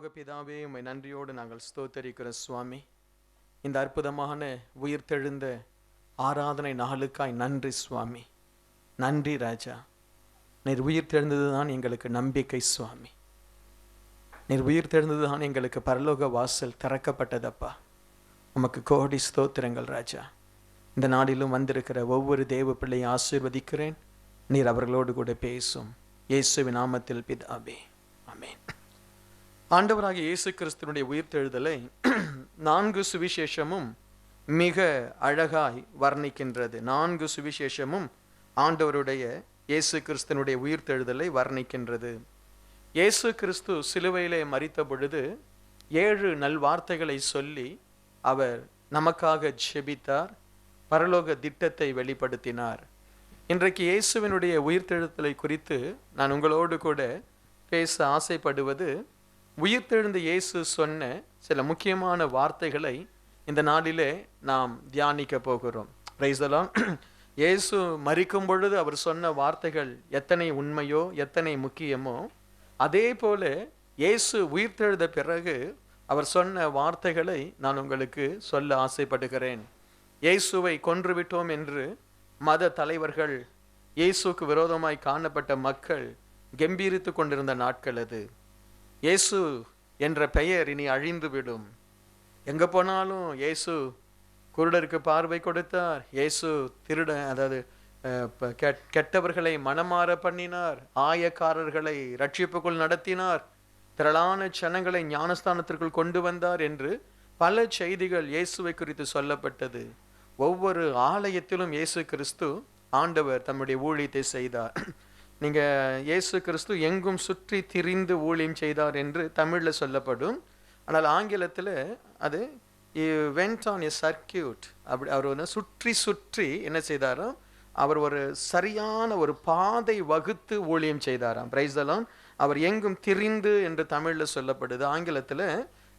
பரலோக பிதாவே, உம்மை நன்றியோடு நாங்கள் ஸ்தோத்தரிக்கிற சுவாமி. இந்த அற்புதமான உயிர்த்தெழுந்த ஆராதனை நாளுக்காய் நன்றி சுவாமி. நன்றி ராஜா. நீர் உயிர்த்தெழுந்தது தான் எங்களுக்கு நம்பிக்கை சுவாமி. நீர் உயிர்த்தெழுந்தது தான் எங்களுக்கு பரலோக வாசல் திறக்கப்பட்டதப்பா. உமக்கு கோடி ஸ்தோத்திரங்கள் ராஜா. இந்த நாளிலும் வந்திருக்கிற ஒவ்வொரு தேவ பிள்ளையை ஆசீர்வதிக்கிறேன். நீர் அவர்களோடு கூட பேசும். இயேசுவின் நாமத்தில் பிதாவே, ஆமென். ஆண்டவராகிய இயேசு கிறிஸ்துவினுடைய உயிர்த்தெழுதலை 4 சுவிசேஷமும் மிக அழகாய் வர்ணிக்கின்றது. 4 சுவிசேஷமும் ஆண்டவருடைய இயேசு கிறிஸ்துவினுடைய உயிர்த்தெழுதலை வர்ணிக்கின்றது. இயேசு கிறிஸ்து சிலுவையிலே மரித்த பொழுது 7 நல்வார்த்தைகளை சொல்லி அவர் நமக்காக ஜெபித்தார். பரலோக திட்டத்தை வெளிப்படுத்தினார். இன்றைக்கு இயேசுவினுடைய உயிர்த்தெழுதலை குறித்து நான் உங்களோடு கூட பேச ஆசைப்படுவது, உயிர்த்தெழுந்த இயேசு சொன்ன சில முக்கியமான வார்த்தைகளை இந்த நாளிலே நாம் தியானிக்க போகிறோம். Praise the Lord. இயேசு மரிக்கும் பொழுது அவர் சொன்ன வார்த்தைகள் எத்தனை உண்மையோ, எத்தனை முக்கியமோ, அதே போல இயேசு உயிர்த்தெழுந்த பிறகு அவர் சொன்ன வார்த்தைகளை நான் உங்களுக்கு சொல்ல ஆசைப்படுகிறேன். இயேசுவை கொன்றுவிட்டோம் என்று மத தலைவர்கள், இயேசுக்கு விரோதமாய் காணப்பட்ட மக்கள் கெம்பீரித்து கொண்டிருந்த நாட்கள் அது. இயேசு என்ற பெயர் இனி அழிந்துவிடும். எங்கே போனாலும் இயேசு குருடருக்கு பார்வை கொடுத்தார், இயேசு கெட்டவர்களை மனமாற பண்ணினார், ஆயக்காரர்களை ரட்சிப்புக்குள் நடத்தினார், திரளான ஜனங்களை ஞானஸ்தானத்திற்குள் கொண்டு வந்தார் என்று பல செய்திகள் இயேசுவை குறித்து சொல்லப்பட்டது. ஒவ்வொரு ஆலயத்திலும் இயேசு கிறிஸ்து ஆண்டவர் தம்முடைய ஊழியத்தை செய்தார். நீங்கள் இயேசு கிறிஸ்து எங்கும் சுற்றி திரிந்து ஊழியம் செய்தார் என்று தமிழில் சொல்லப்படும். ஆனால் ஆங்கிலத்தில் அது வென்ட் ஆன் எ சர்க்கியூட். அப்படி அவர் வந்து சுற்றி சுற்றி என்ன செய்தாராம், அவர் ஒரு சரியான ஒரு பாதை வகுத்து ஊழியம் செய்தாராம். Praise the Lord. அவர் எங்கும் திரிந்து என்று தமிழில் சொல்லப்படுது. ஆங்கிலத்தில்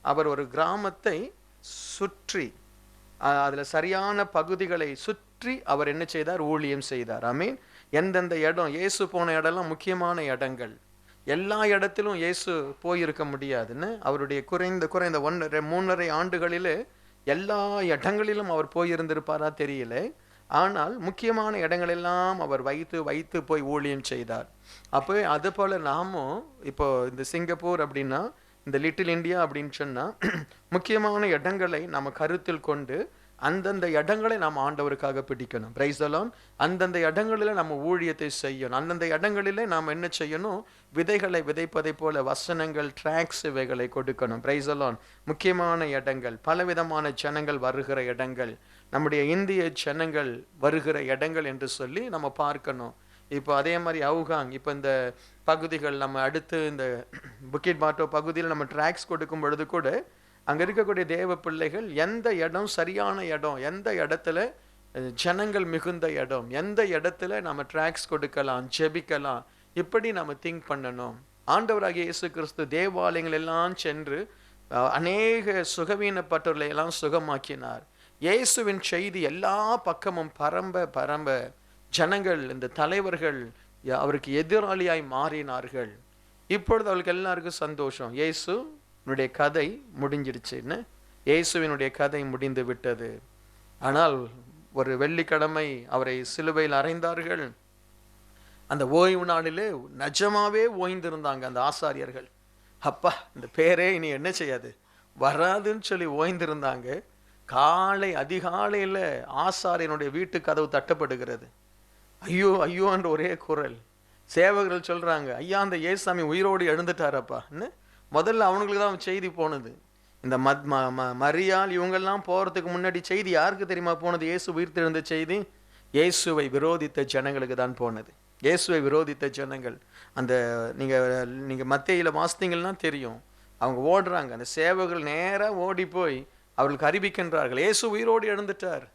அவர் ஒரு கிராமத்தை சுற்றி, அதில் சரியான பகுதிகளை சுற்றி அவர் என்ன செய்தார், ஊழியம் செய்தார். ஆமீன். எந்தெந்த இடம், இயேசு போன இடம்லாம் முக்கியமான இடங்கள். எல்லா இடத்திலும் இயேசு போயிருக்க முடியாதுன்னு அவருடைய குறைந்த 3.5 ஆண்டுகளில் எல்லா இடங்களிலும் அவர் போயிருந்திருப்பாரா தெரியல. ஆனால் முக்கியமான இடங்களெல்லாம் அவர் வைத்து போய் ஊழியம் செய்தார். அப்போ அது போல் நாமும் இப்போ இந்த சிங்கப்பூர் அப்படின்னா, இந்த லிட்டில் இந்தியா அப்படின்னு சொன்னால், முக்கியமான இடங்களை நம்ம கருத்தில் கொண்டு அந்தந்த இடங்களை நாம் ஆண்டவருக்காக பிடிக்கணும். Praise the Lord. அந்தந்த இடங்களில் நம்ம ஊழியத்தை செய்யணும். அந்தந்த இடங்களிலே நாம் என்ன செய்யணும், விதைகளை விதைப்பதை போல வசனங்கள், ட்ராக்ஸ் இவைகளை கொடுக்கணும். Praise the Lord. முக்கியமான இடங்கள், பலவிதமான ஜனங்கள் வருகிற இடங்கள், நம்முடைய இந்திய ஜனங்கள் வருகிற இடங்கள் என்று சொல்லி நம்ம பார்க்கணும். இப்போ அதே மாதிரி அவுகாங், இப்போ இந்த பகுதிகள் நம்ம அடுத்து இந்த புக்கிட் பாட்டோ பகுதியில் நம்ம ட்ராக்ஸ் கொடுக்கும் பொழுது கூட அங்கே இருக்கக்கூடிய தேவ பிள்ளைகள் எந்த இடம் சரியான இடம், எந்த இடத்துல ஜனங்கள் மிகுந்த இடம், எந்த இடத்துல நம்ம ட்ராக்ஸ் கொடுக்கலாம், ஜெபிக்கலாம், இப்படி நம்ம திங்க் பண்ணணும். ஆண்டவராகிய இயேசு கிறிஸ்து தேவாலயங்கள் எல்லாம் சென்று அநேக சுகவீனப்பட்டவர்களை எல்லாம் சுகமாக்கினார். இயேசுவின் செய்தி எல்லா பக்கமும் பரம்ப ஜனங்கள், இந்த தலைவர்கள் அவருக்கு எதிராளியாய் மாறினார்கள். இப்பொழுது அவளுக்கு எல்லாருக்கும் சந்தோஷம். இயேசுனுடைய கதை முடிஞ்சிடுச்சுன்னு, இயேசுவினுடைய கதை முடிந்து விட்டது. ஆனால் ஒரு வெள்ளிக்கிழமை அவரை சிலுவையில் அறைந்தார்கள். அந்த ஓய்வு நாளிலே நிஜமாவே ஓய்ந்திருந்தாங்க அந்த ஆசாரியர்கள். அப்பா, இந்த பேரே இனி என்ன செய்யாது, வராதுன்னு சொல்லி ஓய்ந்திருந்தாங்க. அதிகாலையில் ஆசாரியனுடைய வீட்டு கதவு தட்டப்படுகிறது. ஐயோ ஐயோ என்ற ஒரே குரல். சேவகர்கள் சொல்றாங்க, ஐயா அந்த இயேசுசாமி உயிரோடு எழுந்துட்டாரப்பான்னு. முதல்ல அவங்களுக்கு தான் செய்தி போனது. இந்த மரியாள் இவங்கெல்லாம் போகிறதுக்கு முன்னாடி செய்தி யாருக்கு தெரியுமா போனது? இயேசு உயிர்த்தெழுந்த செய்தி இயேசுவை விரோதித்த ஜனங்களுக்கு தான் போனது. இயேசுவை விரோதித்த ஜனங்கள், அந்த நீங்கள் மத்தேயில வாசித்தீங்கன்னா தெரியும், அவங்க ஓடுறாங்க. அந்த சேவகர்கள் நேராக ஓடி போய் அவர்களுக்கு அறிவிக்கின்றார்கள், இயேசு உயிரோடு எழுந்துட்டார்.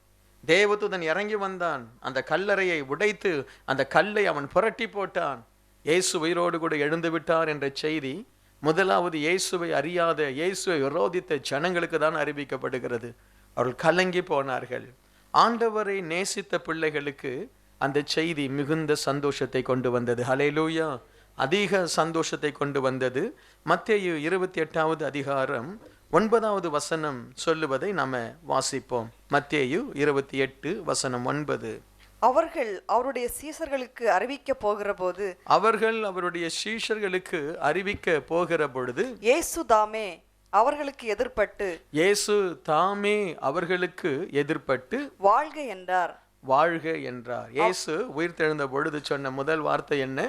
தேவதூதன் இறங்கி வந்தான், அந்த கல்லறையை உடைத்து அந்த கல்லை அவன் புரட்டி போட்டான், இயேசு உயிரோடு கூட எழுந்து விட்டார் என்ற செய்தி முதலாவது இயேசுவை அறியாத, இயேசுவை விரோதித்த ஜனங்களுக்கு தான் அறிவிக்கப்படுகிறது. அவர்கள் கலங்கி போனார்கள். ஆண்டவரை நேசித்த பிள்ளைகளுக்கு அந்த செய்தி மிகுந்த சந்தோஷத்தை கொண்டு வந்தது. ஹல்லேலூயா. அதிக சந்தோஷத்தை கொண்டு வந்தது. மத்தேயு 28வது அதிகாரம் 9வது வசனம் சொல்லுவதை நாம வாசிப்போம். மத்தேயு 28 வசனம் 9. அவர்கள் அவருடைய சீஷர்களுக்கு அறிவிக்க போகிற போது அவருடைய சீஷர்களுக்கு அறிவிக்க போகிற பொழுது இயேசு தாமே அவர்களுக்கு எதிர்ப்பட்டு வாழ்க என்றார். வாழ்க என்றார். இயேசு உயிர்த்தெழுந்த பொழுது சொன்ன முதல் வார்த்தை என்ன?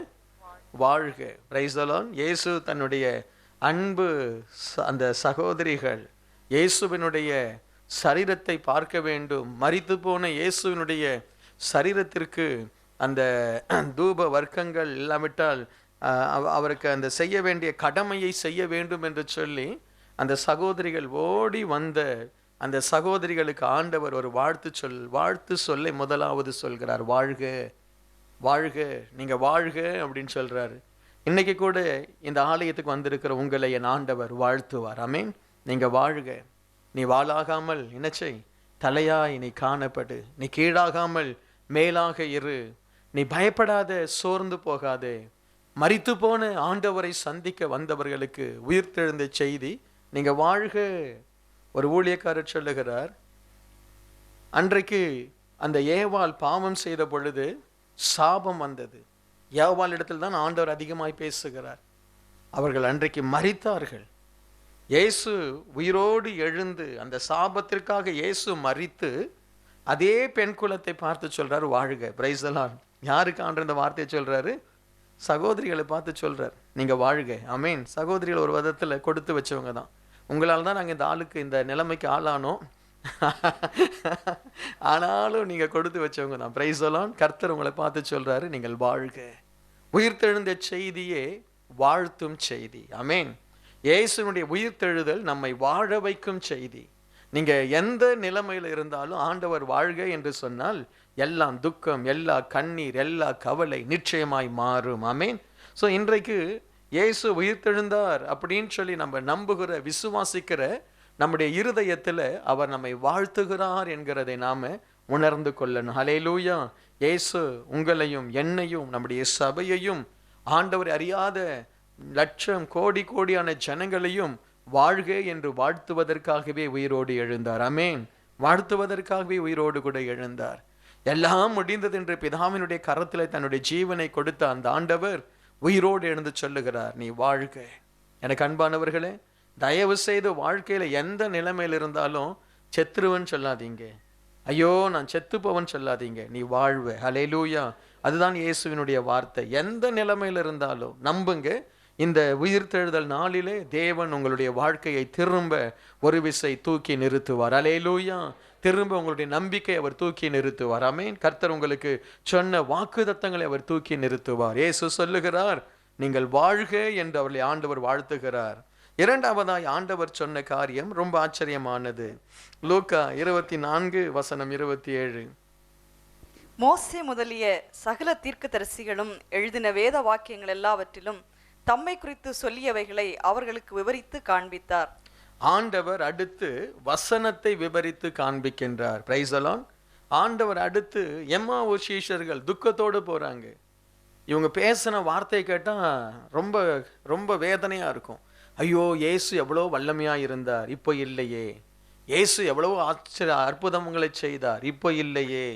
வாழ்க. Praise the Lord. இயேசு தன்னுடைய அன்பு அந்த சகோதரிகள் இயேசுவினுடைய சரீரத்தை பார்க்க வேண்டும். மரித்து போன இயேசுவினுடைய சரீரத்திற்கு அந்த தூப வர்க்கங்கள் இல்லாவிட்டால் அவருக்கு அந்த செய்ய வேண்டிய கடமையை செய்ய வேண்டும் என்று சொல்லி அந்த சகோதரிகள் ஓடி வந்த அந்த சகோதரிகளுக்கு ஆண்டவர் ஒரு வாழ்த்து சொல்லை முதலாவது சொல்கிறார். வாழ்க, வாழ்க, நீங்க வாழ்க அப்படின்னு சொல்றாரு. இன்னைக்கு கூட இந்த ஆலயத்துக்கு வந்திருக்கிற உங்களை என் ஆண்டவர் வாழ்த்துவார். ஆமென். நீங்க வாழ்க. நீ வாளாகாமல் என்ன செய்? தலையாய் நீ காணப்படு. நீ கீழாகாமல் மேலாக இரு. நீ பயப்படாத, சோர்ந்து போகாதே. மரித்து போன ஆண்டவரை சந்திக்க வந்தவர்களுக்கு உயிர்த்தெழுந்த செய்தி, நீங்க வாழ்க. ஒரு ஊழியக்காரர் சொல்லுகிறார், அன்றைக்கு அந்த ஏவாள் பாவம் செய்த பொழுது சாபம் வந்தது. ஏவாள் இடத்தில் தான் ஆண்டவர் அதிகமாய் பேசுகிறார். அவர்கள் அன்றைக்கு மரித்தார்கள். இயேசு உயிரோடு எழுந்து அந்த சாபத்திற்காக இயேசு மரித்து அதே பெண் குலத்தை பார்த்து சொல்றாரு வாழ்க. Praise the Lord. யாருக்கு ஆண்டவர் இந்த வார்த்தையை சொல்றாரு? சகோதரிகளை பார்த்து சொல்றார், நீங்க வாழ்க. ஆமென். சகோதரிகள் ஒரு விதத்துல கொடுத்து வச்சவங்க தான். உங்களால் தான் நாங்கள் இந்த ஆளுக்கு இந்த நிலைமைக்கு ஆளானோம். ஆனாலும் நீங்க கொடுத்து வச்சவங்க தான். Praise the Lord. கர்த்தர் உங்களை பார்த்து சொல்றாரு, நீங்கள் வாழ்க. உயிர்த்தெழுந்த செய்தியே வாழ்த்தும் செய்தி. ஆமென். இயேசுனுடைய உயிர்த்தெழுதல் நம்மை வாழ வைக்கும் செய்தி. நீங்க எந்த நிலைமையில இருந்தாலும் ஆண்டவர் வாழ்க என்று சொன்னால் எல்லாம் துக்கம், எல்லா கண்ணீர், எல்லா கவலை நிச்சயமாய் மாறும். ஆமென். ஸோ இன்றைக்கு இயேசு உயிர்த்தெழுந்தார் அப்படின்னு சொல்லி நம்ம நம்புகிற, விசுவாசிக்கிற நம்முடைய இருதயத்தில் அவர் நம்மை வாழ்த்துகிறார் என்கிறதை நாம உணர்ந்து கொள்ளணும். ஹல்லேலூயா. இயேசு உங்களையும் என்னையும் நம்முடைய சபையையும் ஆண்டவரை அறியாத லட்சம் கோடி கோடியான ஜனங்களையும் வாழ்க என்று வாழ்த்துவதற்காகவே உயிரோடு எழுந்தார். ஆமென். வாழ்த்துவதற்காகவே உயிரோடு கூட எழுந்தார். எல்லாம் முடிந்தது என்று பிதாவினுடைய கரத்தில் தன்னுடைய ஜீவனை கொடுத்த அந்த ஆண்டவர் உயிரோடு எழுந்து சொல்லுகிறார், நீ வாழ்க. எனக்கு அன்பானவர்களே, தயவு செய்து வாழ்க்கையில எந்த நிலைமையில் இருந்தாலும் செத்துருவன் சொல்லாதீங்க. ஐயோ நான் செத்துப்பவன் சொல்லாதீங்க. நீ வாழ்வ. ஹல்லேலூயா. அதுதான் இயேசுவினுடைய வார்த்தை. எந்த நிலைமையில் இருந்தாலும் நம்புங்க, இந்த உயிர்த்தெழுதல் நாளிலே தேவன் உங்களுடைய வாழ்க்கையை திரும்ப ஒரு விசை தூக்கி நிறுத்துவார். ஹல்லேலூயா. திரும்ப உங்களுடைய நம்பிக்கை அவர் தூக்கி நிறுத்துவார். ஆமென். கர்த்தர் உங்களுக்கு சொன்ன வாக்குத்தத்தங்களை அவர் தூக்கி நிறுத்துவார். இயேசு சொல்லுகிறார், நீங்கள் வாழ்க என்று அவர்களை ஆண்டவர் வாழ்த்துகிறார். இரண்டாவதாய் ஆண்டவர் சொன்ன காரியம் ரொம்ப ஆச்சரியமானது. லூக்கா 24 வசனம் 27. மோசே முதலிய சகல தீர்க்கதரிசிகளும் எழுதின வேத வாக்கியங்கள் எல்லாவற்றிலும் தம்மை குறித்து சொல்லியவைகளை அவர்களுக்கு விவரித்து காண்பித்தார். ஆண்டவர் அடுத்து வசனத்தை விவரித்து காண்பிக்கின்றார். Praise the Lord. ஆண்டவர் அடுத்து எம்மாவு சீஷர்கள் துக்கத்தோடு போறாங்க. இவங்க பேசின வார்த்தையை கேட்டா ரொம்ப ரொம்ப வேதனையா இருக்கும். ஐயோ, இயேசு எவ்வளோ வல்லமையா இருந்தார், இப்போ இல்லையே. இயேசு எவ்வளவு ஆச்சரிய அற்புதங்களை செய்தார், இப்போ இல்லையே.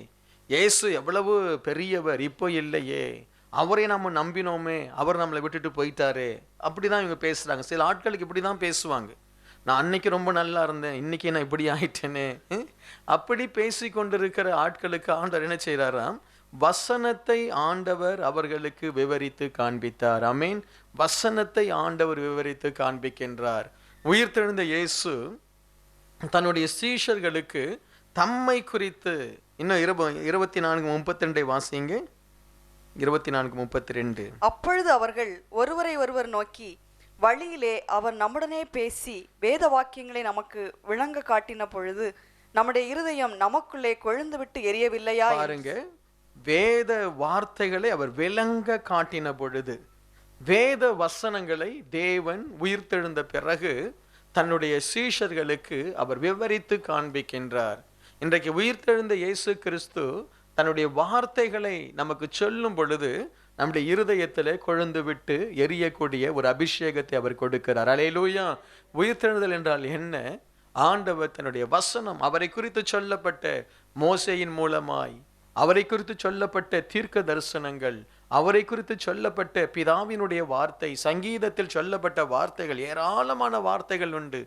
இயேசு எவ்வளவு பெரியவர், இப்போ இல்லையே. அவரை நம்ம நம்பினோமே, அவர் நம்மளை விட்டுட்டு போயிட்டாரே. அப்படிதான் இவங்க பேசுறாங்க. சில ஆட்களுக்கு இப்படிதான் பேசுவாங்க. நான் அன்னைக்கு ரொம்ப நல்லா இருந்தேன், இன்னைக்கு நான் இப்படி ஆயிட்டேனே. அப்படி பேசி கொண்டிருக்கிற ஆட்களுக்கு ஆண்டவர் என்ன செய்யறாராம்? வசனத்தை ஆண்டவர் அவர்களுக்கு விவரித்து காண்பித்தார். ஆமென். வசனத்தை ஆண்டவர் விவரித்து காண்பிக்கின்றார். உயிர்த்தெழுந்த இயேசு தன்னுடைய சீஷர்களுக்கு தம்மை குறித்து இன்னும் 24:32 வாசிங்க. 24:32. அப்பொழுது அவர்கள் ஒருவரை ஒருவர் நோக்கி, வழியிலே அவர் நம்முடனே பேசி வேத வாக்கியங்களை நமக்கு விளங்க காட்டின பொழுது நம்முடைய இருதயம் நமக்குள்ளே கொழுந்து விட்டு எரியவில்லையா? பாருங்க, வேத வார்த்தைகளை அவர் விளங்க காட்டின பொழுது, வேத வசனங்களை தேவன் உயிர்த்தெழுந்த பிறகு தன்னுடைய சீஷர்களுக்கு அவர் விவரித்து காண்பிக்கின்றார். இன்றைக்கு உயிர்த்தெழுந்த இயேசு கிறிஸ்து தன்னுடைய வார்த்தைகளை நமக்கு சொல்லும் பொழுது நம்முடைய இருதயத்திலே கொழுந்து விட்டு எரியக்கூடிய ஒரு அபிஷேகத்தை அவர் கொடுக்கிறார். அல்லேலூயா. உயிர்த்தெழுதல் என்றால் என்ன? ஆண்டவர் தன்னுடைய வசனம், அவரை குறித்து சொல்லப்பட்ட மோசேயின் மூலமாய், அவரை குறித்து சொல்லப்பட்ட தீர்க்க தரிசனங்கள், அவரை குறித்து சொல்லப்பட்ட பிதாவினுடைய வார்த்தை, சங்கீதத்தில் சொல்லப்பட்ட வார்த்தைகள், ஏராளமான வார்த்தைகள் உண்டு.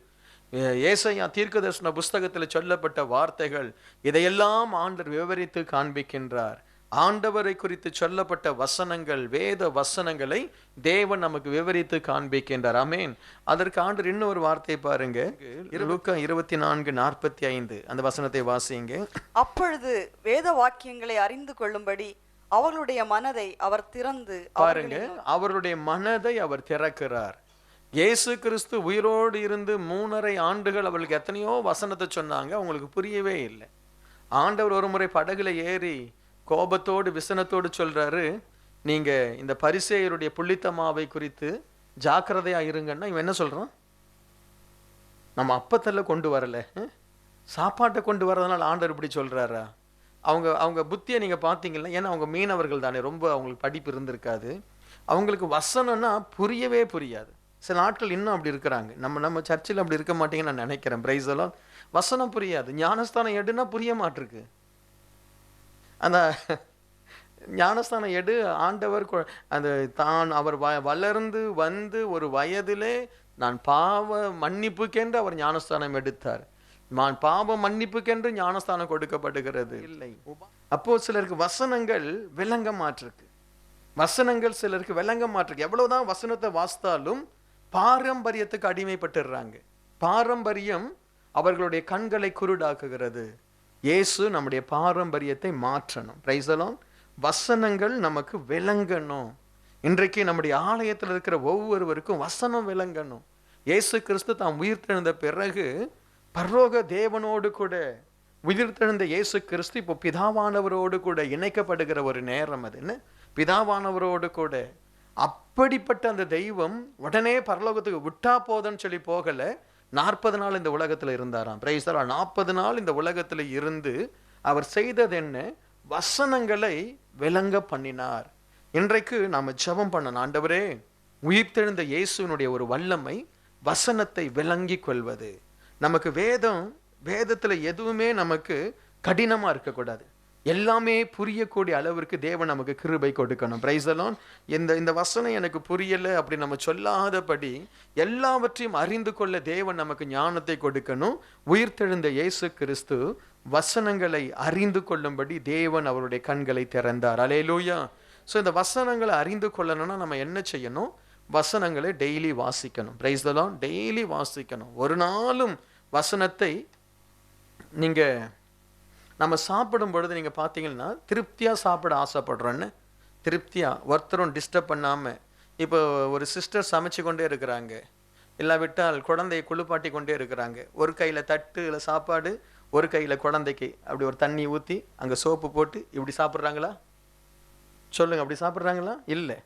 ஏசாயா தீர்க்க தரிசன புஸ்தகத்தில் சொல்லப்பட்ட வார்த்தைகள், இதையெல்லாம் ஆண்டவர் விவரித்து காண்பிக்கின்றார். ஆண்டவரை குறித்து சொல்லப்பட்ட வசனங்கள், வேத வசனங்களை தேவன் நமக்கு விவரித்து காண்பிக்கின்றார். ஆமென். அதற்கு ஆண்டவர் இன்னொரு வார்த்தை பாருங்க, லூக்கா 24:45 அந்த வசனத்தை வாசிங்க. அப்பொழுது வேத வாக்கியங்களை அறிந்து கொள்ளும்படி அவர்களுடைய மனதை அவர் திறந்து, பாருங்க, அவருடைய மனதை அவர் திறக்கிறார். இயேசு கிறிஸ்து உயிரோடு இருந்து 3.5 ஆண்டுகள் அவர்களுக்கு எத்தனையோ வசனத்தை சொன்னாங்க, அவங்களுக்கு புரியவே இல்லை. ஆண்டவர் ஒரு முறை படகுல ஏறி கோபத்தோடு விசனத்தோடு சொல்றாரு, நீங்க இந்த பரிசேயருடைய புளித்தமாவை குறித்து ஜாக்கிரதையா இருங்கன்னா, இவன் என்ன சொல்றான்? நம்ம அப்பத்தெல்லாம் கொண்டு வரல, சாப்பாட்டை கொண்டு வரதுனால ஆண்டவர் இப்படி சொல்றாரா? அவங்க புத்தியை நீங்க பார்த்தீங்கன்னா, ஏன்னா அவங்க மீனவர்கள் தானே, ரொம்ப அவங்களுக்கு படிப்பு இருந்திருக்காது. அவங்களுக்கு வசனம்னா புரியவே புரியாது. சில நாட்கள் இன்னும் அப்படி இருக்கிறாங்க. நம்ம சர்ச்சில் அப்படி இருக்க மாட்டீங்கன்னு நான் நினைக்கிறேன். பிரைஸ் எல்லாம் வசனம் புரியாது. ஞானஸ்தானம் எடுன்னா புரிய மாட்டிருக்கு. அந்த ஞானஸ்தானம் எடு, ஆண்டவர் அந்த தான் அவர் வளர்ந்து வந்து ஒரு வயதிலே நான் பாவ மன்னிப்புக்கென்று அவர் ஞானஸ்தானம் எடுத்தார். நான் பாவ மன்னிப்புக்கென்று ஞானஸ்தானம் கொடுக்கப்படுகிறது இல்லை. அப்போ சிலருக்கு வசனங்கள் விளங்க மாட்டிருக்கு. வசனங்கள் சிலருக்கு விளங்க மாட்டிருக்கு. எவ்வளவுதான் வசனத்தை வாசித்தாலும் பாரம்பரியத்துக்கு அடிமைப்பட்டுடுறாங்க. பாரம்பரியம் அவர்களுடைய கண்களை குருடாக்குகிறது. இயேசு நம்முடைய பாரம்பரியத்தை மாற்றணும். Praise the Lord. வசனங்கள் நமக்கு விளங்கணும். இன்றைக்கு நம்முடைய ஆலயத்தில் இருக்கிற ஒவ்வொருவருக்கும் வசனம் விளங்கணும். இயேசு கிறிஸ்து தாம் உயிர்த்தெழுந்த பிறகு பரலோக தேவனோடு கூட உயிர்த்தெழுந்த இயேசு கிறிஸ்து இப்போ பிதாவானவரோடு கூட இணைக்கப்படுகிற ஒரு நேரம். அது என்ன? பிதாவானவரோடு கூட. அப்படிப்பட்ட அந்த தெய்வம் உடனே பரலோகத்துக்கு விட்டா போதுன்னு சொல்லி போகல. 40 நாள் இந்த உலகத்துல இருந்தாராம். Praise the Lord. 40 நாள் இந்த உலகத்துல இருந்து அவர் செய்தது என்ன? வசனங்களை விளங்க பண்ணினார். இன்றைக்கு நாம ஜெபம் பண்ணணும். ஆண்டவரே, உயிர்த்தெழுந்த இயேசுவினுடைய ஒரு வல்லமை வசனத்தை விளங்கி கொள்வது. நமக்கு வேதத்துல எதுவுமே நமக்கு கடினமா இருக்கக்கூடாது. எல்லாமே புரியக்கூடிய அளவிற்கு தேவன் நமக்கு கிருபை கொடுக்கணும். Praise the Lord. இந்த வசனம் எனக்கு புரியல அப்படி நம்ம சொல்லாதபடி எல்லாவற்றையும் அறிந்து கொள்ள தேவன் நமக்கு ஞானத்தை கொடுக்கணும். உயிர்த்தெழுந்த இயேசு கிறிஸ்து வசனங்களை அறிந்து கொள்ளும்படி தேவன் அவருடைய கண்களை திறந்தார். அல்லேலூயா. ஸோ இந்த வசனங்களை அறிந்து கொள்ளணும்னா நம்ம என்ன செய்யணும்? வசனங்களை டெய்லி வாசிக்கணும். Praise the Lord. டெய்லி வாசிக்கணும். ஒரு நாளும் வசனத்தை நம்ம சாப்பிடும் பொழுது நீங்கள் பார்த்தீங்கன்னா திருப்தியாக சாப்பிட ஆசைப்படுறோன்னு, திருப்தியாக ஒருத்தரும் டிஸ்டர்ப் பண்ணாமல். இப்போ ஒரு சிஸ்டர் சமைச்சு கொண்டே இருக்கிறாங்க, இல்லாவிட்டால் குழந்தையை குளிப்பாட்டி கொண்டே இருக்கிறாங்க. ஒரு கையில் தட்டுல சாப்பாடு, ஒரு கையில் குழந்தைக்கு அப்படி ஒரு தண்ணி ஊற்றி அங்கே சோப்பு போட்டு இப்படி சாப்பிட்றாங்களா? சொல்லுங்க, அப்படி சாப்பிட்றாங்களா? இல்லை.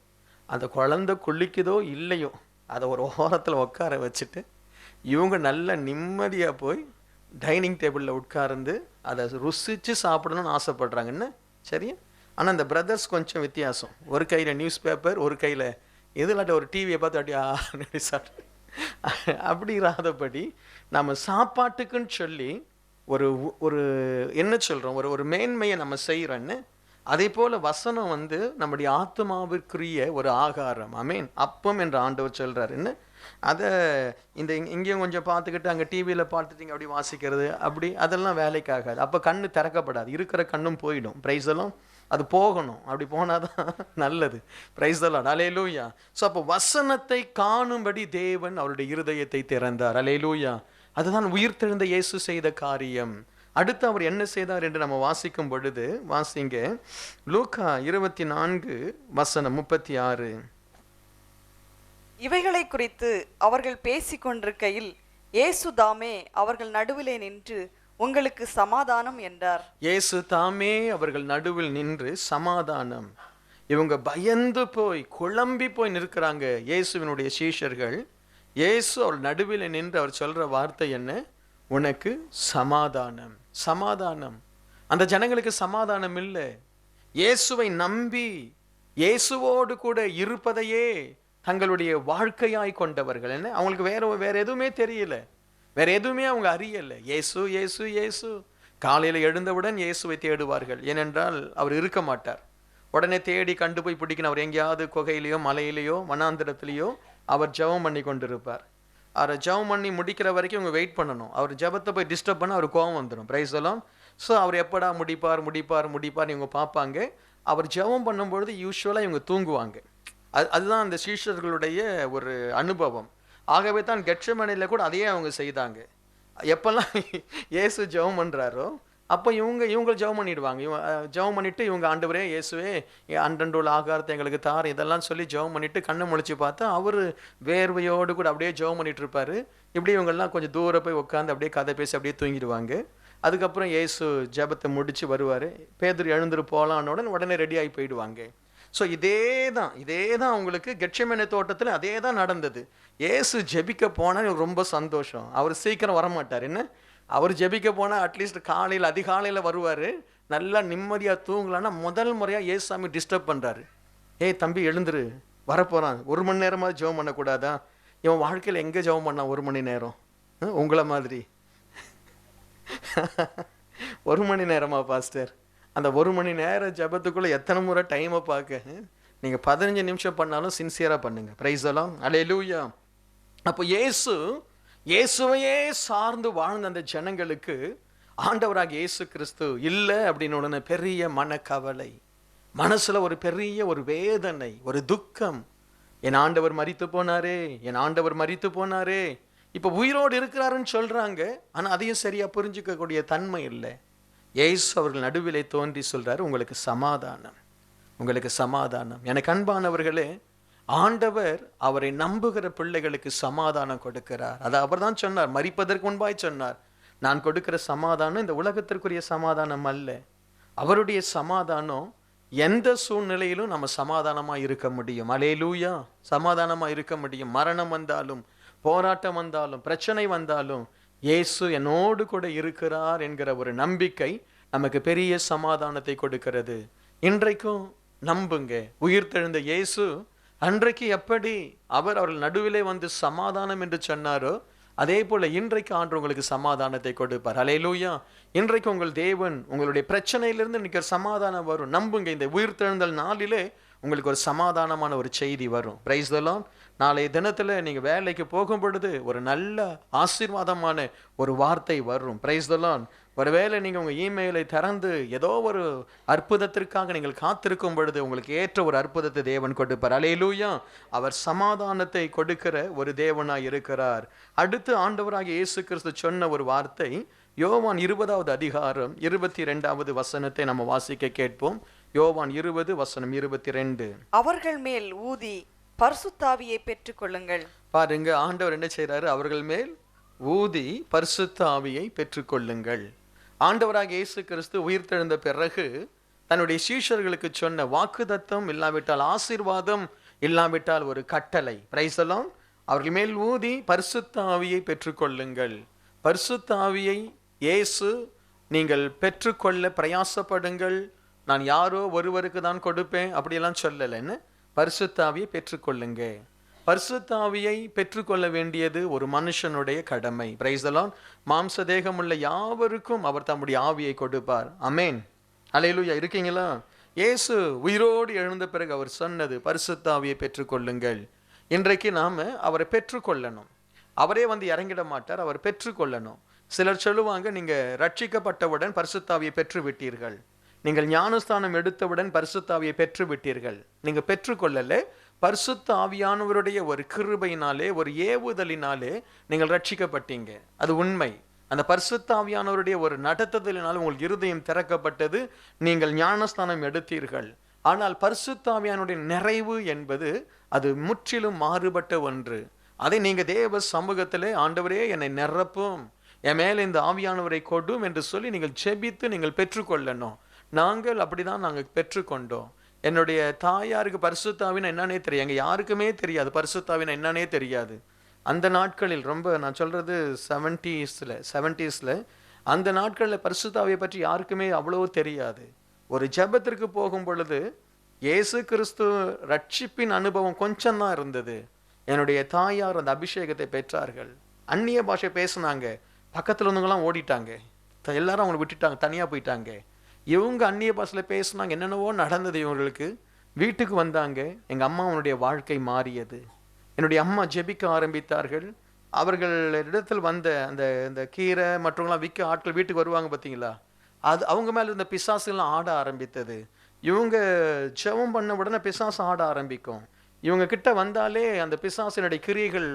அந்த குழந்தை குளிக்குதோ இல்லையோ அதை ஒரு ஓரத்தில் உட்கார வச்சுட்டு இவங்க நல்ல நிம்மதியாக போய் டைனிங் டேபிளில் உட்கார்ந்து அதை ருசித்து சாப்பிடணும்னு ஆசைப்படுறாங்கன்னு. சரியா? ஆனால் அந்த பிரதர்ஸ் கொஞ்சம் வித்தியாசம். ஒரு கையில் நியூஸ் பேப்பர், ஒரு கையில் எதுலாட்ட ஒரு டிவியை பார்த்து அப்படி சாப்பிட்டு அப்படி இராதபடி நம்ம சாப்பாட்டுக்குன்னு சொல்லி ஒரு என்ன சொல்கிறோம், ஒரு மேன்மையை நம்ம செய்கிறோன்னு. அதே போல் வசனம் நம்முடைய ஆத்மாவிற்குரிய ஒரு ஆகாரம். ஆமென். அப்பம் என்று ஆண்டவர் சொல்கிறார். என்ன அதை இங்கேயும் கொஞ்சம் பார்த்துக்கிட்டு அங்கே டிவியில் பார்த்துட்டீங்க அப்படி வாசிக்கிறது, அப்படி அதெல்லாம் வேலைக்காகாது. அப்போ கண்ணு திறக்கப்படாது, இருக்கிற கண்ணும் போயிடும். பிரைஸ் எல்லாம் அது போகணும். அப்படி போனாதான் நல்லது. Praise the Lord. Hallelujah. So அப்போ வசனத்தை காணும்படி தேவன் அவருடைய இருதயத்தை திறந்தார். அல்லேலூயா. அதுதான் உயிர்த்தெழுந்த இயேசு செய்த காரியம். அடுத்து அவர் என்ன செய்தார் என்று நம்ம வாசிக்கும் பொழுது, வாசிங்க லூக்கா 24:36. இவைகளை குறித்து அவர்கள் பேசிக் கொண்டிருக்கையில் இயேசு தாமே அவர்கள் நடுவிலே நின்று உங்களுக்கு சமாதானம் என்றார். இயேசு தாமே அவர்கள் நடுவில் நின்று சமாதானம். இவங்க பயந்து போய் குழம்பி போய் நிற்கிறாங்க இயேசுவினுடைய சீஷர்கள். இயேசு அவர் நடுவில் நின்று அவர் சொல்ற வார்த்தை என்ன? உனக்கு சமாதானம். சமாதானம். அந்த ஜனங்களுக்கு சமாதானம் இல்லை. இயேசுவை நம்பி இயேசுவோடு கூட இருப்பதையே தங்களுடைய வாழ்க்கையாய் கொண்டவர்கள். என்ன, அவங்களுக்கு வேற எதுவுமே தெரியல, வேற எதுவுமே அவங்க அறியல. இயேசு இயேசு இயேசு. காலையில எழுந்தவுடன் இயேசுவை தேடுவார்கள், ஏனென்றால் அவர் இருக்க மாட்டார். உடனே தேடி கண்டு போய் பிடிக்கணும். அவர் எங்கேயாவது குகையிலையோ மலையிலையோ வனாந்திரத்திலேயோ அவர் ஜெபம் பண்ணி கொண்டிருப்பார். அவரை ஜெபம் பண்ணி முடிக்கிற வரைக்கும் இவங்க வெயிட் பண்ணணும். அவர் ஜெபத்தை போய் டிஸ்டர்ப் பண்ண அவர் கோபம் வந்துடும். பிரைஸ் எல்லாம். ஸோ அவர் எப்படா முடிப்பார் முடிப்பார் முடிப்பார் இவங்க பார்ப்பாங்க. அவர் ஜெபம் பண்ணும்பொழுது யூஸ்வலாக இவங்க தூங்குவாங்க. அதுதான் அந்த சீஷர்களுடைய ஒரு அனுபவம். ஆகவே தான் கெத்செமனேல கூட அதையே அவங்க செய்தாங்க. எப்பெல்லாம் இயேசு ஜெபம் பண்ணுறாரோ அப்போ இவங்க ஜெபம் பண்ணிடுவாங்க. ஜெபம் பண்ணிட்டு இவங்க, ஆண்டவரே இயேசுவே அன்றன்றுள்ள ஆகாரத்தை எங்களுக்கு தார், இதெல்லாம் சொல்லி ஜெபம் பண்ணிட்டு கண்ணை முழிச்சு பார்த்தா அவர் வேர்வையோடு கூட அப்படியே ஜெபம் பண்ணிட்டு இருப்பாரு. இப்படி இவங்கெல்லாம் கொஞ்சம் தூரம் போய் உட்காந்து அப்படியே கதை பேசி அப்படியே தூங்கிடுவாங்க. அதுக்கப்புறம் இயேசு ஜெபத்தை முடிச்சு வருவார். பேதுரு எழுந்துட்டு போகலான்னு உடனே ரெடி ஆகி போயிடுவாங்க. ஸோ இதே தான் அவங்களுக்கு கெத்செமனே தோட்டத்தில் அதே தான் நடந்தது. இயேசு ஜெபிக்க போனால் ரொம்ப சந்தோஷம். அவர் சீக்கிரம் வரமாட்டார். என்ன, அவர் ஜெபிக்க போனால் அட்லீஸ்ட் காலையில் அதிகாலையில் வருவார். நல்லா நிம்மதியாக தூங்கலான்னா முதல் முறையாக இயேசுசாமி டிஸ்டர்ப் பண்ணுறாரு. ஏய் தம்பி எழுந்துரு, வரப்போகிறான், 1 மணி நேரமாவது ஜெபம் பண்ணக்கூடாதா? இவன் வாழ்க்கையில் எங்கே ஜெபம் பண்ணான் 1 மணி நேரம்? உங்களை மாதிரி 1 மணி நேரமா பாஸ்டர்? அந்த 1 மணி நேர ஜபத்துக்குள்ளே எத்தனை முறை டைமை பார்க்க. நீங்கள் 15 நிமிஷம் பண்ணாலும் சின்சியராக பண்ணுங்க. பிரைஸ் எல்லாம் அல்லேலூயா. அப்போ இயேசுவையே சார்ந்து வாழ்ந்த அந்த ஜனங்களுக்கு ஆண்டவராக இயேசு கிறிஸ்து இல்லை அப்படின்னு உடனே பெரிய மனக்கவலை, மனசுல ஒரு பெரிய ஒரு வேதனை, ஒரு துக்கம். என் ஆண்டவர் மரித்து போனாரே, என் ஆண்டவர் மரித்து போனாரே. இப்போ உயிரோடு இருக்கிறாருன்னு சொல்றாங்க, ஆனால் அதையும் சரியா புரிஞ்சுக்கக்கூடிய தன்மை இல்லை. இயேசு அவர்கள் நடுவிலே தோன்றி சொல்றாரு, உங்களுக்கு சமாதானம், உங்களுக்கு சமாதானம். எனக்கு அன்பானவர்களே, ஆண்டவர் அவரை நம்புகிற பிள்ளைகளுக்கு சமாதானம் கொடுக்கிறார். அதை அவர் தான் சொன்னார், மரிப்பதற்கு முன்பாய் சொன்னார், நான் கொடுக்கிற சமாதானம் இந்த உலகத்திற்குரிய சமாதானம் அல்ல. அவருடைய சமாதானம் எந்த சூழ்நிலையிலும் நம்ம சமாதானமா இருக்க முடியும். அல்லேலூயா. சமாதானமா இருக்க முடியும். மரணம் வந்தாலும், போராட்டம் வந்தாலும், பிரச்சனை வந்தாலும் இயேசு என்னோடு கூட இருக்கிறார் என்கிற ஒரு நம்பிக்கை நமக்கு பெரிய சமாதானத்தை கொடுக்கிறது. இன்றைக்கும் நம்புங்க, உயிர்த்தெழுந்த இயேசு அன்றைக்கு எப்படி அவர்கள் நடுவிலே வந்து சமாதானம் என்று சொன்னாரோ, அதே போல இன்றைக்கு ஆண்டு உங்களுக்கு சமாதானத்தை கொடுப்பார். அல்லேலூயா. இன்றைக்கு உங்கள் தேவன் உங்களுடைய பிரச்சனையிலிருந்து இன்னைக்கு ஒரு சமாதானம் வரும். நம்புங்க, இந்த உயிர்த்தெழுந்தல் நாளிலே உங்களுக்கு ஒரு சமாதானமான ஒரு செய்தி வரும். Praise the Lord. நாளைய தினத்தில் நீங்கள் வேலைக்கு போகும் பொழுது ஒரு நல்ல ஆசீர்வாதமான ஒரு வார்த்தை வரும். Praise the Lord. ஒருவேளை நீங்கள் உங்கள் இமெயிலை திறந்து ஏதோ ஒரு அற்புதத்திற்காக நீங்கள் காத்திருக்கும் பொழுது உங்களுக்கு ஏற்ற ஒரு அற்புதத்தை தேவன் கொடுப்பார். அல்லேலூயா. அவர் சமாதானத்தை கொடுக்கிற ஒரு தேவனாய் இருக்கிறார். அடுத்து ஆண்டவராகிய இயேசு கிறிஸ்து சொன்ன ஒரு வார்த்தை யோவான் 20வது அதிகாரம் 22வது வசனத்தை நம்ம வாசிக்க கேட்போம். யோவான் 20:22. அவர்கள் மேல் ஊதி பரிசுத்தாவியை பெற்றுக்கொள்ளுங்கள். பாருங்க, ஆண்டவர் என்ன செய்யறாரு? அவர்கள் மேல் ஊதி பரிசுத்த ஆவியை பெற்றுக்கொள்ளுங்கள். ஆண்டவராக இயேசு கிறிஸ்து உயிர்த்தெழுந்த பிறகு தன்னுடைய சீஷர்களுக்கு சொன்ன வாக்குத்தத்தம் இல்லாவிட்டால் ஆசீர்வாதம், இல்லாவிட்டால் ஒரு கட்டளை. Praise the Lord. அவர்கள் மேல் ஊதி பரிசுத்த ஆவியை பெற்றுக்கொள்ளுங்கள். பரிசுத்த ஆவியை இயேசு நீங்கள் பெற்றுக்கொள்ள பிரயாசப்படுங்கள், நான் யாரோ ஒருவருக்கு தான் கொடுப்பேன் அப்படியெல்லாம் சொல்லலைன்னு. பரிசுத்த ஆவியை பெற்றுக்கொள்ளுங்க. பரிசுத்த ஆவியை பெற்றுக்கொள்ள வேண்டியது ஒரு மனுஷனுடைய கடமை. Praise the Lord. மாம்ச தேகம் உள்ள யாவருக்கும் அவர் தம்முடைய ஆவியை கொடுப்பார். ஆமென். அல்லேலூயா. இருக்கீங்களா? இயேசு உயிரோடு எழுந்த பிறகு அவர் சொன்னது பரிசுத்த ஆவியை பெற்றுக்கொள்ளுங்கள். இன்றைக்கு நாம அவரை பெற்றுக்கொள்ளணும். அவரே வந்து இறங்கிட மாட்டார், அவர் பெற்றுக்கொள்ளணும். சிலர் சொல்லுவாங்க, நீங்க ரட்சிக்கப்பட்டவுடன் பரிசுத்த ஆவியை பெற்று விட்டீர்கள், நீங்கள் ஞானஸ்தானம் எடுத்தவுடன் பரிசுத்த ஆவியை பெற்று விட்டீர்கள். நீங்க பெற்றுக்கொள்ளல. பரிசுத்த ஆவியானவருடைய ஒரு கிருபையினாலே, ஒரு ஏவுதலினாலே நீங்கள் ரட்சிக்கப்பட்டீங்க. அது உண்மை. அந்த பரிசுத்த ஆவியானவருடைய ஒரு நடத்துதலினால் உங்கள் இருதயம் திறக்கப்பட்டது, நீங்கள் ஞானஸ்தானம் எடுத்தீர்கள். ஆனால் பரிசுத்த ஆவியானுடைய நிறைவு என்பது அது முற்றிலும் மாறுபட்ட ஒன்று. அதை நீங்க தேவ சமூகத்திலே, ஆண்டவரே என்னை நிரப்பும், என் மேலே இந்த ஆவியானவரை கொடும் என்று சொல்லி நீங்கள் ஜெபித்து நீங்கள் பெற்றுக்கொள்ளணும். நாங்கள் அப்படிதான் நாங்கள் பெற்றுக்கொண்டோம். என்னுடைய தாயாருக்கு பரிசுத்தாவினா என்னன்னே தெரியும், எங்க யாருக்குமே தெரியாது பரிசுத்தாவினா என்னன்னே தெரியாது. அந்த நாட்களில் ரொம்ப நான் சொல்றது 70s அந்த நாட்களில் பரிசுத்தாவியை பற்றி யாருக்குமே அவ்வளோ தெரியாது. ஒரு ஜெபத்திற்கு போகும் பொழுது இயேசு கிறிஸ்து ரட்சிப்பின் அனுபவம் கொஞ்சம் தான் இருந்தது. என்னுடைய தாயார் அந்த அபிஷேகத்தை பெற்றார்கள். அந்நிய பாஷை பேசுனாங்க, பக்கத்துல இருந்தவங்கலாம் ஓடிட்டாங்க, எல்லாரும் அவங்களை விட்டுட்டாங்க, தனியா போயிட்டாங்க. இவங்க அந்நிய பாஷையில பேசுனாங்க, என்னென்னவோ நடந்தது இவங்களுக்கு. வீட்டுக்கு வந்தாங்க, எங்க அம்மாவுடைய வாழ்க்கை மாறியது. என்னுடைய அம்மா ஜெபிக்க ஆரம்பித்தார்கள். அவர்கள் இடத்தில் வந்த அந்த இந்த கீரை மற்றவங்களாம் விற்க ஆட்கள் வீட்டுக்கு வருவாங்க பார்த்தீங்களா, அது அவங்க மேல இருந்த பிசாசுலாம் ஆட ஆரம்பித்தது. இவங்க ஜெபம் பண்ண உடனே பிசாசு ஆட ஆரம்பிக்கும். இவங்க கிட்ட வந்தாலே அந்த பிசாசினுடைய கிரியைகள்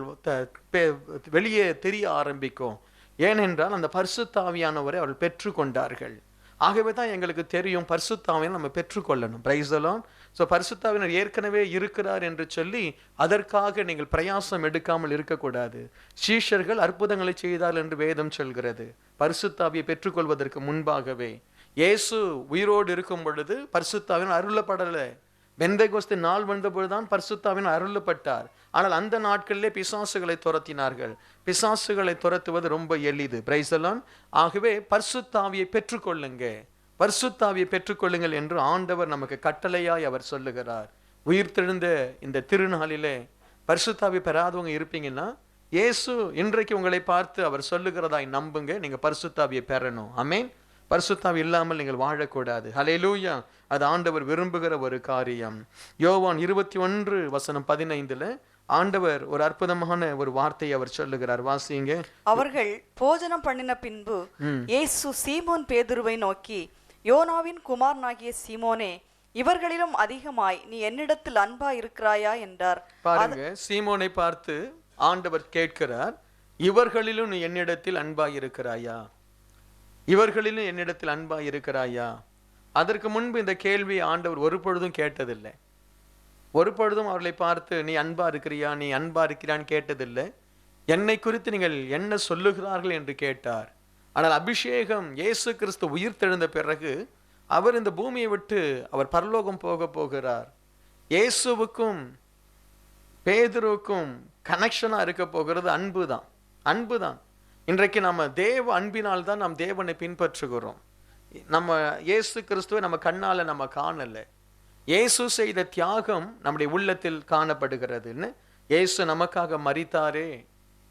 வெளியே தெரிய ஆரம்பிக்கும். ஏனென்றால் அந்த பரிசுத்த ஆவியானவரை அவர்கள் பெற்றுக்கொண்டார்கள். ஆகவே தான் எங்களுக்கு தெரியும் பரிசுத்த ஆவியை நம்ம பெற்றுக்கொள்ளணும். Praise the Lord. ஸோ பரிசுத்த ஆவியானவர் ஏற்கனவே இருக்கிறார் என்று சொல்லி அதற்காக நீங்கள் பிரயாசம் எடுக்காமல் இருக்கக்கூடாது. சீஷர்கள் அற்புதங்களை செய்தார் என்று வேதம் சொல்கிறது. பரிசுத்த ஆவியை பெற்றுக்கொள்வதற்கு முன்பாகவே இயேசு உயிரோடு இருக்கும் பொழுது பரிசுத்த ஆவியானவர் அருளப்படலை. பெந்தேகோஸ்து நாள் வந்தபொழுதுதான் பரிசுத்த ஆவியானவர் அருளப்பட்டார். ஆனால் அந்த நாட்களிலே பிசாசுகளை துரத்தினார்கள். பிசாசுகளை துரத்துவது ரொம்ப எளிது. Praise the Lord. ஆகவே பரிசுத்த ஆவியை பெற்றுக்கொள்ளுங்க, பரிசுத்த ஆவியை பெற்றுக்கொள்ளுங்கள் என்று ஆண்டவர் நமக்கு கட்டளையாய் அவர் சொல்லுகிறார். உயிர்த்தெழுந்த இந்த திருநாளிலே பரிசுத்த ஆவி பெறாதவங்க இருப்பீங்கன்னா, இயேசு இன்றைக்கு உங்களை பார்த்து அவர் சொல்லுகிறதாய் நம்புங்க, நீங்க பரிசுத்த ஆவியை பெறணும். ஆமென். பரிசுத்த ஆவி இல்லாமல் நீங்கள் வாழக்கூடாது. ஹல்லேலூயா. அது ஆண்டவர் விரும்புகிற ஒரு காரியம். யோவான் 21:15 ஆண்டவர் ஒரு அற்புதமான ஒரு வார்த்தையை அவர் சொல்லுகிறார். வாசிங்க. அவர்கள் போஜனம் பண்ணின பின்பு இயேசு சீமோன் பேதுருவை நோக்கி, யோனாவின் குமாரனாகிய சீமோனே, இவர்களிலும் அதிகமாய் நீ என்னிடத்தில் அன்பா இருக்கிறாயா என்றார். பாருங்க, சீமோனை பார்த்து ஆண்டவர் கேட்கிறார், இவர்களிலும் நீ என்னிடத்தில் அன்பா இருக்கிறாயா, இவர்களிலும் என்னிடத்தில் அன்பா இருக்கிறாயா. அதற்கு முன்பு இந்த கேள்வி ஆண்டவர் ஒரு பொழுதும் கேட்டதில்லை. ஒரு பொழுதும் அவர்களை பார்த்து நீ அன்பா இருக்கிறியா, நீ அன்பா இருக்கிறான்னு கேட்டதில்லை. என்னை குறித்து நீங்கள் என்ன சொல்லுகிறார்கள் என்று கேட்டார். ஆனால் அபிஷேகம் இயேசு கிறிஸ்து உயிர்த்தெழுந்த பிறகு அவர் இந்த பூமியை விட்டு அவர் பரலோகம் போகிறார். இயேசுவுக்கும் பேதுருவுக்கும் கனெக்ஷனா இருக்க போகிறது அன்பு தான். அன்பு தான். இன்றைக்கு நம்ம தேவ அன்பினால் தான் நாம் தேவனை பின்பற்றுகிறோம். நம்ம இயேசு கிறிஸ்துவை நம்ம கண்ணால நம்ம காணல. இயேசு செய்த தியாகம் நம்முடைய உள்ளத்தில் காணப்படுகிறதுன்னு. இயேசு நமக்காக மரித்தாரே,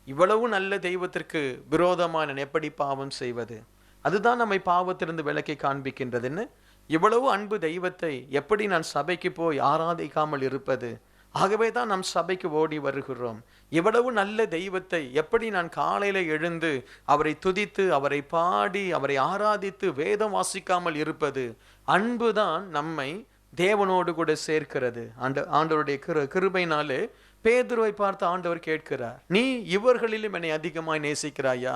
இவ்வளவு நல்ல தெய்வத்திற்கு விரோதமா நான் எப்படி பாவம் செய்வது, அதுதான் நம்மை பாவத்திலிருந்து விலக்கி காண்பிக்கின்றதுன்னு. இவ்வளவு அன்பு தெய்வத்தை எப்படி நான் சபைக்கு போய் ஆராதிக்காமல் இருப்பது, ஆகவே தான் நம் சபைக்கு ஓடி வருகிறோம். இவ்வளவு நல்ல தெய்வத்தை எப்படி நான் காலையில எழுந்து அவரை துதித்து அவரை பாடி அவரை ஆராதித்து வேதம் வாசிக்காமல் இருப்பது. அன்புதான் நம்மை தேவனோடு கூட சேர்க்கிறது. ஆண்டவருடைய கிருபையினாலே பேதுருவை பார்த்து ஆண்டவர் கேட்கிறார், நீ இவர்களிலும் என்னை அதிகமாய் நேசிக்கிறாயா.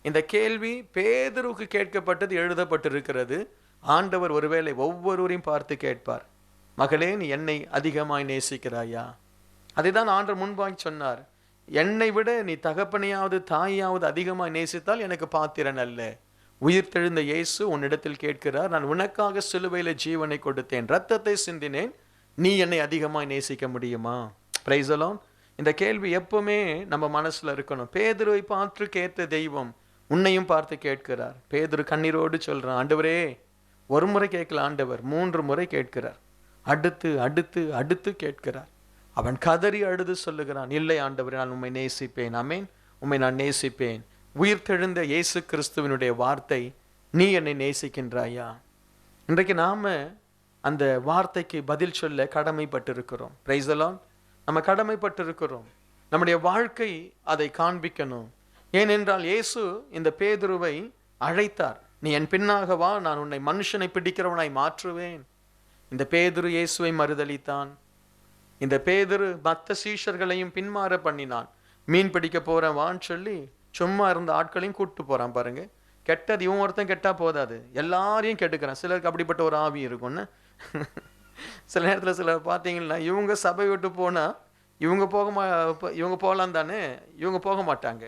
இந்த கேள்வி பேதுருவுக்கு கேட்கப்பட்டது, எழுதப்பட்டிருக்கிறது. ஆண்டவர் ஒருவேளை ஒவ்வொருவரையும் பார்த்து கேட்பார், மகளே நீ என்னை அதிகமாய் நேசிக்கிறாயா. அதைதான் ஆண்டவர் முன்பாய் சொன்னார், என்னை விட நீ தகப்பனையாவது தாயாவது அதிகமாய் நேசித்தால் எனக்கு பாத்திரன் அல்ல. உயிர்த்தெழுந்த இயேசு உன்னிடத்தில் கேட்கிறார், நான் உனக்காக சிலுவையில ஜீவனை கொடுத்தேன், ரத்தத்தை சிந்தினேன், நீ என்னை அதிகமாய் நேசிக்க முடியுமா? Praise the Lord. இந்த கேள்வி எப்பவுமே நம்ம மனசுல இருக்கணும். பேதுருவை பார்த்து கேட்ட தெய்வம் உன்னையும் பார்த்து கேட்கிறார். பேதுரு கண்ணீரோடு சொல்றான், ஆண்டவரே, ஒரு முறை கேட்கல ஆண்டவர், 3 முறை கேட்கிறார். அடுத்து அடுத்து அடுத்து கேட்கிறார். அவன் கதறி அழுது சொல்லுகிறான், இல்லை ஆண்டவரே, நான் உம்மை நேசிப்பேன். ஆமென், உம்மை நான் நேசிப்பேன். உயிர்த்தெழுந்த இயேசு கிறிஸ்துவினுடைய வார்த்தை, நீ என்னை நேசிக்கின்றாயா? இன்றைக்கு நாம அந்த வார்த்தைக்கு பதில் சொல்ல கடமைப்பட்டிருக்கிறோம். Praise the Lord. நம்ம கடமைப்பட்டிருக்கிறோம். நம்முடைய வாழ்க்கை அதை காண்பிக்கணும். ஏனென்றால் இயேசு இந்த பேதுருவை அழைத்தார், நீ என் பின்னாக வா, நான் உன்னை மனுஷனை பிடிக்கிறவனாய் மாற்றுவேன். இந்த பேதுரு இயேசுவை மறுதலித்தான். இந்த பேதுரு மற்ற சீஷர்களையும் பின்மாற பண்ணினான். மீன் பிடிக்க போறேன் வான்னு சொல்லி சும்மா இருந்த ஆட்களையும் கூப்பிட்டு போறான். பாருங்க, கெட்டது இவன் ஒருத்தன் கெட்டா போதாது, எல்லாரையும் கெடுக்கிறான். சிலருக்கு அப்படிப்பட்ட ஒரு ஆவி இருக்கும்னு. சில நேரத்தில் சிலர் பார்த்தீங்கன்னா, இவங்க சபை விட்டு போனா இவங்க போகலாம் தானே, இவங்க போக மாட்டாங்க.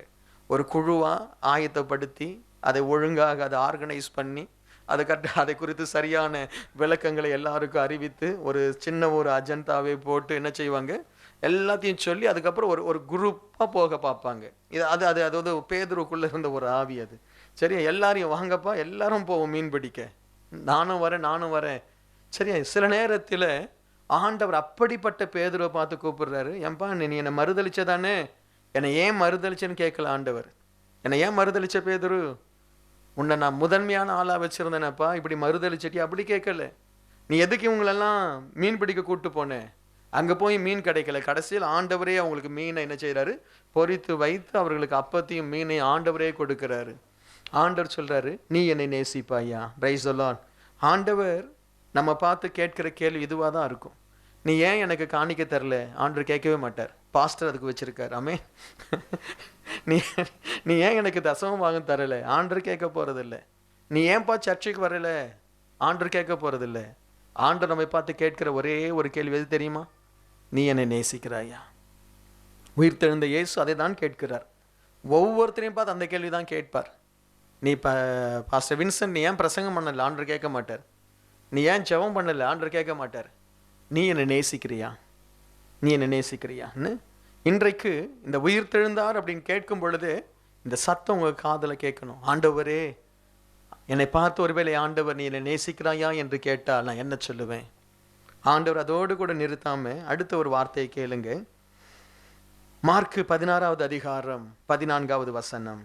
ஒரு குழுவா ஆயத்தப்படுத்தி அதை ஒழுங்காக அதை ஆர்கனைஸ் பண்ணி அதை குறித்து சரியான விளக்கங்களை எல்லாருக்கும் அறிவித்து ஒரு சின்ன ஒரு அஜெண்டாவே போட்டு என்ன செய்வாங்க, எல்லாத்தையும் சொல்லி அதுக்கப்புறம் ஒரு குரூப்பாக போக பார்ப்பாங்க. அதாவது பேதுருக்குள்ள இருந்த ஒரு ஆவி அது. சரியா, எல்லாரையும் வாங்கப்பா, எல்லாரும் போவோம் மீன் பிடிக்க, நானும் வரேன். சரியா, சில நேரத்தில் ஆண்டவர் அப்படிப்பட்ட பேதுருவை பார்த்து கூப்பிடுறாரு, ஏன்பா நீ என்னை மறுதளிச்சதானே, என்னை ஏன் மறுதளிச்சேன்னு கேட்கல ஆண்டவர். என்னை ஏன் மறுதளிச்ச பேதுரு, உன்னை நான் முதன்மையான ஆளா வச்சிருந்தேனப்பா, இப்படி மறுதளிச்சிட்டி அப்படி கேட்கல. நீ எதுக்கு இவங்களெல்லாம் மீன் பிடிக்க கூட்டு போனேன், அங்க போய் மீன் கிடைக்கல. கடைசியில் ஆண்டவரே அவங்களுக்கு மீனை என்ன செய்யறாரு, பொரித்து வைத்து அவர்களுக்கு அப்பத்தையும் மீனையும் ஆண்டவரே கொடுக்கிறாரு. ஆண்டவர் சொல்றாரு, நீ என்னை நேசிப்பாயா. Praise the Lord. ஆண்டவர் நம்ம பார்த்து கேட்கிற கேள்வி இதுவா தான் இருக்கும். நீ ஏன் எனக்கு காணிக்க தரல, ஆண்டவர் கேட்கவே மாட்டார். பாஸ்டர் அதுக்கு வச்சிருக்காரு. ஆமே. நீ நீ ஏன் எனக்கு தசமம் வாங்க தரல, ஆண்டவர் கேட்க போறதில்லை. நீ ஏன்பா சர்ச்சுக்கு வரல, ஆண்டவர் கேட்க போறதில்லை. ஆண்டவர் நம்மை பார்த்து கேட்கிற ஒரே ஒரு கேள்வி எது தெரியுமா, நீ என்னை நேசிக்கிறாயா. உயிர்த்தெழுந்த இயேசு அதை தான் கேட்கிறார். ஒவ்வொருத்தரையும் பார்த்து அந்த கேள்வி தான் கேட்பார். நீ பாஸ்டர் வின்சென்ட் நீ ஏன் பிரசங்கம் பண்ணல, ஆண்டவர் கேட்க மாட்டார். நீ ஏன் ஜெபம் பண்ணல, ஆண்டவர் கேட்க மாட்டார். நீ என்னை நேசிக்கிறியா, நீ என்னை நேசிக்கிறியான்னு இன்றைக்கு இந்த உயிர்த்தெழுந்தார் அப்படின்னு கேட்கும் பொழுது இந்த சத்தம் உங்க காதுல கேட்கணும். ஆண்டவரே, என்னை பார்த்து ஒருவேளை ஆண்டவர் நீ என்னை நேசிக்கிறாயா என்று கேட்டால் நான் என்ன சொல்லுவேன்? ஆண்டவர் அதோடு கூட நிறுத்தாம அடுத்த ஒரு வார்த்தையை கேளுங்க. மார்க்கு 16வது அதிகாரம் 14வது வசனம்.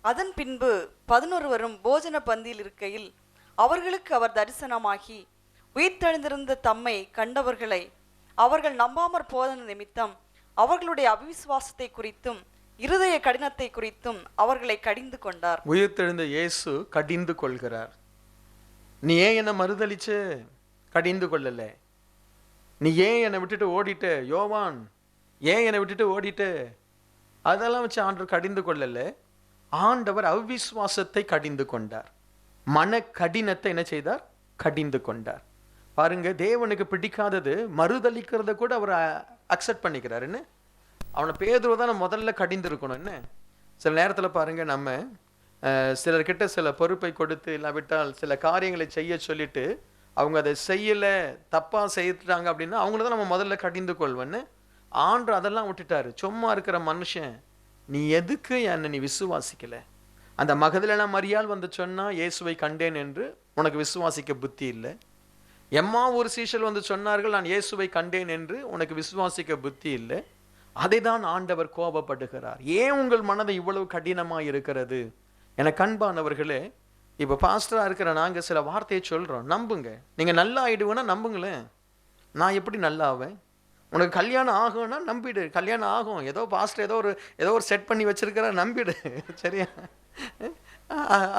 அதன் பின்பு 11 போஜன பந்தியில் இருக்கையில் அவர்களுக்கு அவர் தரிசனமாகி உயிர்த்தெழுந்திருந்த தம்மை கண்டவர்களை அவர்கள் நம்பாமற் போதன நிமித்தம் அவர்களுடைய அவிசுவாசத்தை குறித்தும் இருதய கடினத்தை குறித்தும் அவர்களை கடிந்து கொண்டார். உயிர்த்தெழுந்த இயேசு கடிந்து கொள்கிறார். நீ ஏன் என்னை மறுதலிச்சு, கடிந்து கொள்ளல. நீ ஏன் என்னை விட்டுட்டு ஓடிட்ட யோவான், ஏன் என்னை விட்டுட்டு ஓடிட்ட, அதெல்லாம் வச்சு ஆண்டவர் கடிந்து கொள்ளல. ஆண்டவர் அவிசுவாசத்தை கடிந்து கொண்டார். மன கடினத்தை என்ன செய்தார், கடிந்து கொண்டார். பாருங்க, தேவனுக்கு பிடிக்காதது மறுதளிக்கிறத கூட அவர் அக்செப்ட் பண்ணிக்கிறார். என்ன, அவனை பேதுருவை தான் முதல்ல கடிந்து இருக்கணும். என்ன, சில நேரத்தில் பாருங்க, நம்ம சிலர்கிட்ட சில பொறுப்பை கொடுத்து இல்லாவிட்டால் சில காரியங்களை செய்ய சொல்லிட்டு அவங்க அதை செய்யல, தப்பா செய்யறாங்க அப்படின்னா அவங்கள தான் நம்ம முதல்ல கடிந்து கொள்வேன்னு. ஆண்டு அதெல்லாம் விட்டுட்டாரு. சும்மா இருக்கிற மனுஷன், நீ எதுக்கு என்னை நீ விசுவாசிக்கல? அந்த மகதலேனா மரியாள் வந்து சொன்னா இயேசுவை கண்டேன் என்று, உனக்கு விசுவாசிக்க புத்தி இல்லை. எம்மா ஒரு சீஷல் வந்து சொன்னார்கள் நான் இயேசுவை கண்டேன் என்று, உனக்கு விசுவாசிக்க புத்தி இல்லை. அதை தான் ஆண்டவர் கோபப்படுகிறார். ஏன் உங்கள் மனதை இவ்வளவு கடினமாக இருக்கிறது? என கண்பானவர்களே, இப்போ பாஸ்டரா இருக்கிற நாங்கள் சில வார்த்தையை சொல்றோம், நம்புங்க. நீங்க நல்லா ஆயிடுவேன்னா நம்புங்களேன். நான் எப்படி நல்லா ஆவேன்? உனக்கு கல்யாணம் ஆகும்னா நம்பிடு, கல்யாணம் ஆகும். ஏதோ பாஸ்டர் ஏதோ ஒரு செட் பண்ணி வச்சிருக்கிற, நம்பிடு. சரியா?